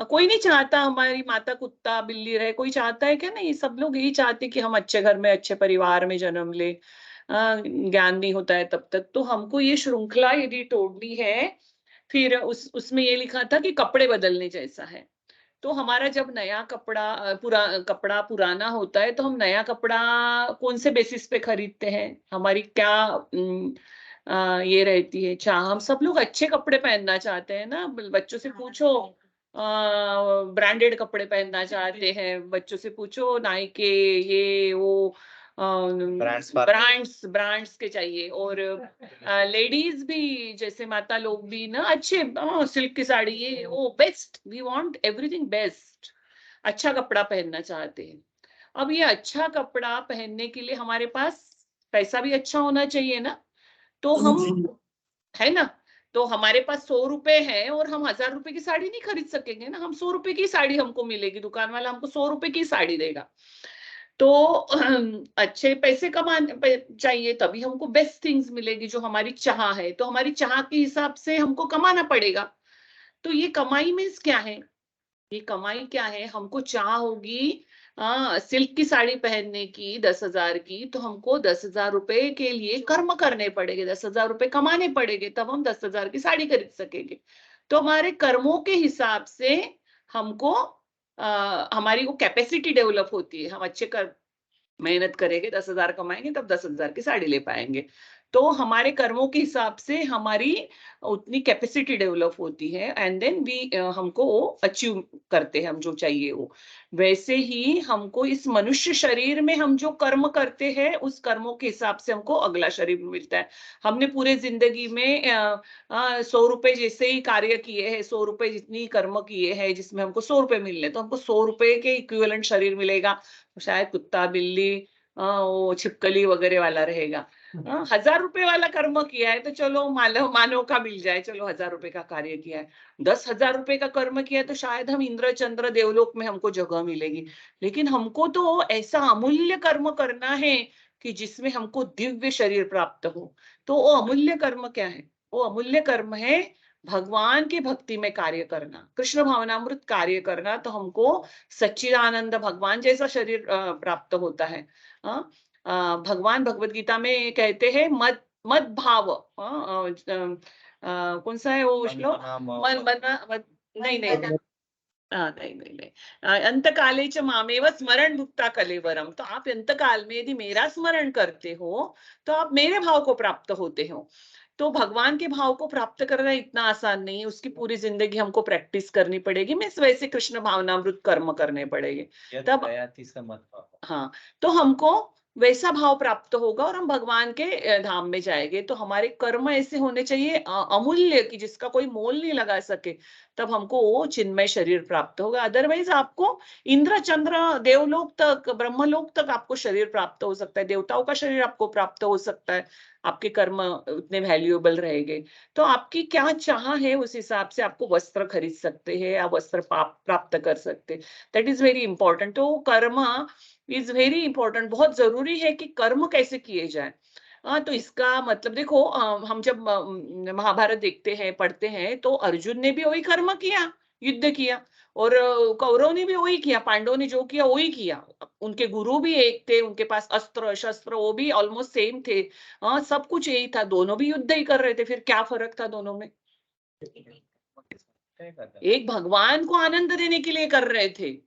कोई नहीं चाहता हमारी माता कुत्ता बिल्ली रहे, कोई चाहता है क्या? नहीं, सब लोग यही चाहते कि हम अच्छे घर में अच्छे परिवार में जन्म ले। ज्ञान नहीं होता है तब तक। तो हमको ये श्रृंखला यदि तोड़नी है, फिर उसमें ये लिखा था कि कपड़े बदलने जैसा है। तो हमारा जब नया कपड़ा पुराना होता है तो हम नया कपड़ा कौन से बेसिस पे खरीदते हैं? हमारी क्या ये रहती है चाह, हम सब लोग अच्छे कपड़े पहनना चाहते हैं ना। बच्चों से पूछो, ब्रांडेड कपड़े पहनना चाहते हैं। बच्चों से पूछो नाइके, ये वो ब्रांड्स के चाहिए। और लेडीज भी, जैसे माता लोग भी ना, अच्छे सिल्क की साड़ी, ये वो best, we want everything best, अच्छा कपड़ा पहनना चाहते हैं। अब ये अच्छा कपड़ा पहनने के लिए हमारे पास पैसा भी अच्छा होना चाहिए ना। तो हम, है ना, तो हमारे पास 100 रुपए है और हम 1000 रुपए की साड़ी नहीं खरीद सकेंगे ना। हम 100 रुपए की साड़ी हमको मिलेगी, दुकान वाला हमको 100 रुपए की साड़ी देगा। तो अच्छे पैसे कमाने चाहिए, तभी हमको बेस्ट थिंग्स मिलेगी जो हमारी चाह है। तो हमारी चाह के हिसाब से हमको कमाना पड़ेगा। तो ये कमाई मीन्स क्या है? ये कमाई क्या है? हमको चाह होगी सिल्क की साड़ी पहनने की 10,000 की, तो हमको 10,000 रुपए के लिए कर्म करने पड़ेंगे, 10,000 रुपए कमाने पड़ेंगे, तब हम 10,000 की साड़ी खरीद सकेंगे। तो हमारे कर्मों के हिसाब से हमको हमारी वो कैपेसिटी डेवलप होती है। हम अच्छे मेहनत करेंगे, 10,000 कमाएंगे, तब 10,000 की साड़ी ले पाएंगे। तो हमारे कर्मों के हिसाब से हमारी उतनी कैपेसिटी डेवलप होती है एंड देन वी हमको वो अचीव करते हैं हम जो चाहिए वो। वैसे ही हमको इस मनुष्य शरीर में हम जो कर्म करते हैं उस कर्मों के हिसाब से हमको अगला शरीर मिलता है। हमने पूरे जिंदगी में 100 रुपए जैसे ही कार्य किए हैं, 100 रुपए जितनी कर्म किए हैं जिसमें हमको 100 रुपए मिलने, तो हमको 100 रुपए के इक्विवेलेंट शरीर मिलेगा। शायद कुत्ता बिल्ली वो छिपकली वगैरह वाला रहेगा। 1000 रुपए वाला कर्म किया है तो चलो मानव का मिल जाए, चलो 1000 रुपए का कार्य किया है। 10,000 रुपए का कर्म किया है तो शायद हम इंद्र चंद्र देवलोक में हमको जगह मिलेगी। लेकिन हमको तो ऐसा अमूल्य कर्म करना है कि जिसमें हमको दिव्य शरीर प्राप्त हो। तो वो अमूल्य कर्म क्या है? वो अमूल्य कर्म है भगवान की भक्ति में कार्य करना, कृष्ण भावनामृत कार्य करना। तो हमको सच्चिदानंद भगवान जैसा शरीर प्राप्त होता है। भगवान भगवत गीता में कहते हैं मद भाव, कौन सा है वो श्लोक? नहीं नहीं अंत काले च मामेव स्मरण भुक्ता कलेवरम। तो आप अंत काल में यदि मेरा स्मरण करते हो तो आप मेरे भाव को प्राप्त होते हो। तो भगवान के भाव को प्राप्त करना इतना आसान नहीं है, उसकी पूरी जिंदगी हमको प्रैक्टिस करनी पड़ेगी। मैं वैसे कृष्ण भावनामृत कर्म करने पड़ेंगे तब। हाँ, तो हमको वैसा भाव प्राप्त होगा और हम भगवान के धाम में जाएंगे। तो हमारे कर्म ऐसे होने चाहिए अमूल्य कि जिसका कोई मोल नहीं लगा सके, तब हमको वो चिन्मय शरीर प्राप्त होगा। अदरवाइज आपको इंद्र चंद्र देवलोक तक, ब्रह्मलोक तक आपको शरीर प्राप्त हो सकता है, देवताओं का शरीर आपको प्राप्त हो सकता है, आपके कर्म उतने वैल्यूएबल रहेंगे। तो आपकी क्या चाह है उस हिसाब से आपको वस्त्र खरीद सकते हैं, आप वस्त्र प्राप्त कर सकते हैं। That is very important. तो कर्म इज वेरी इंपॉर्टेंट, बहुत जरूरी है कि कर्म कैसे किए जाए। हाँ, तो इसका मतलब देखो, हम जब महाभारत देखते हैं, पढ़ते हैं, तो अर्जुन ने भी वही कर्म किया, युद्ध किया, और कौरव ने भी वही किया, पांडवों ने जो किया वही किया। उनके गुरु भी एक थे, उनके पास अस्त्र शस्त्र वो भी ऑलमोस्ट सेम थे। हाँ, सब कुछ यही था, दोनों भी युद्ध ही कर रहे थे, फिर क्या फर्क था दोनों में? एक भगवान को आनंद देने के लिए कर रहे थे,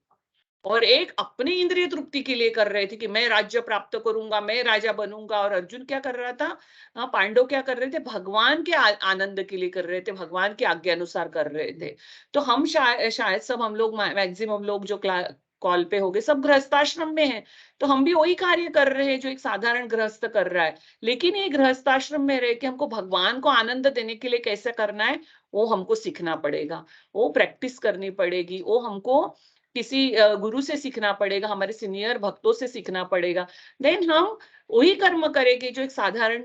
और एक अपनी इंद्रिय तृप्ति के लिए कर रहे थे कि मैं राज्य प्राप्त करूंगा, मैं राजा बनूंगा। और अर्जुन क्या कर रहा था? पांडव क्या कर रहे थे? भगवान के आनंद के लिए कर रहे थे, भगवान की आज्ञा अनुसार कर रहे थे। तो हम शायद सब हम लोग, मैक्सिमम लोग जो कॉल पे हो गए, सब गृहस्थाश्रम में हैं, तो हम भी वही कार्य कर रहे हैं जो एक साधारण गृहस्थ कर रहा है। लेकिन ये गृहस्थाश्रम में रह के हमको भगवान को आनंद देने के लिए कैसे करना है, वो हमको सीखना पड़ेगा, वो प्रैक्टिस करनी पड़ेगी, वो हमको किसी गुरु से सीखना पड़ेगा, हमारे सीनियर भक्तों से सीखना पड़ेगा। देन हम वही कर्म करेंगे जो एक साधारण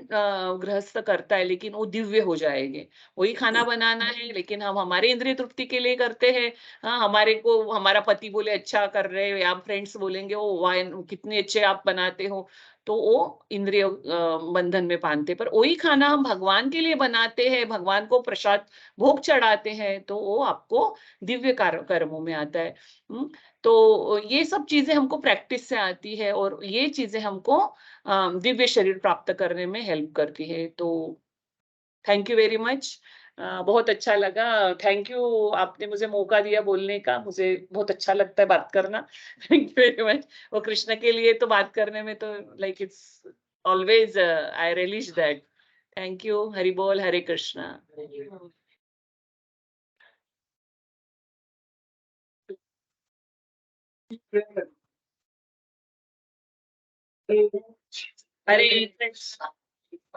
गृहस्थ करता है, लेकिन वो दिव्य हो जाएंगे। वही खाना बनाना है, लेकिन हम हमारे इंद्रिय तृप्ति के लिए करते हैं। हाँ, हमारे को हमारा पति बोले अच्छा कर रहे हो, या फ्रेंड्स बोलेंगे ओ वाह कितने अच्छे आप बनाते हो, तो वो इंद्रिय बंधन में बांधते। पर वही खाना हम भगवान के लिए बनाते हैं, भगवान को प्रसाद भोग चढ़ाते हैं, तो वो आपको दिव्य कर्मों में आता है। तो ये सब चीजें हमको प्रैक्टिस से आती है, और ये चीजें हमको दिव्य शरीर प्राप्त करने में हेल्प करती है। तो थैंक यू वेरी मच, बहुत अच्छा लगा। थैंक यू, आपने मुझे मौका दिया बोलने का, मुझे बहुत अच्छा लगता है बात करना। Thank you very much. वो कृष्ण के लिए तो बात करने में तो like it's always I release that. Thank you. Hari बोल, हरे कृष्णा। हरे कृष्णा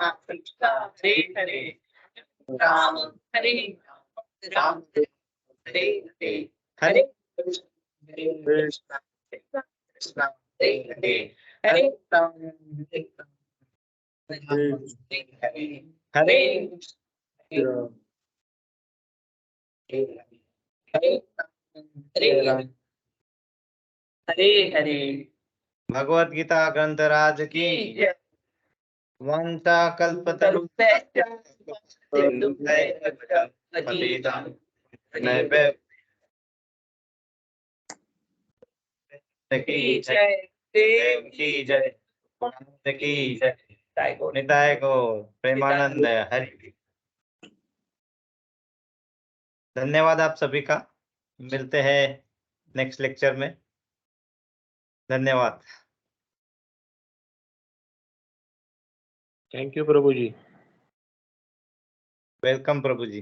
कृष्णा हरे हरे, राम हरे राम, हरे हरे, हरे कृष्णा कृष्णा हरे हरे, हरे राम हरे हरे हरे हरे हरे। भगवत गीता ग्रंथराज की जय। वंशा कल्पतरु की जय, देव की जय, की जय, निताय को प्रेमानंद हरि। धन्यवाद आप सभी का। मिलते हैं नेक्स्ट लेक्चर में। धन्यवाद। Thank you prabhu ji. Welcome prabhu ji.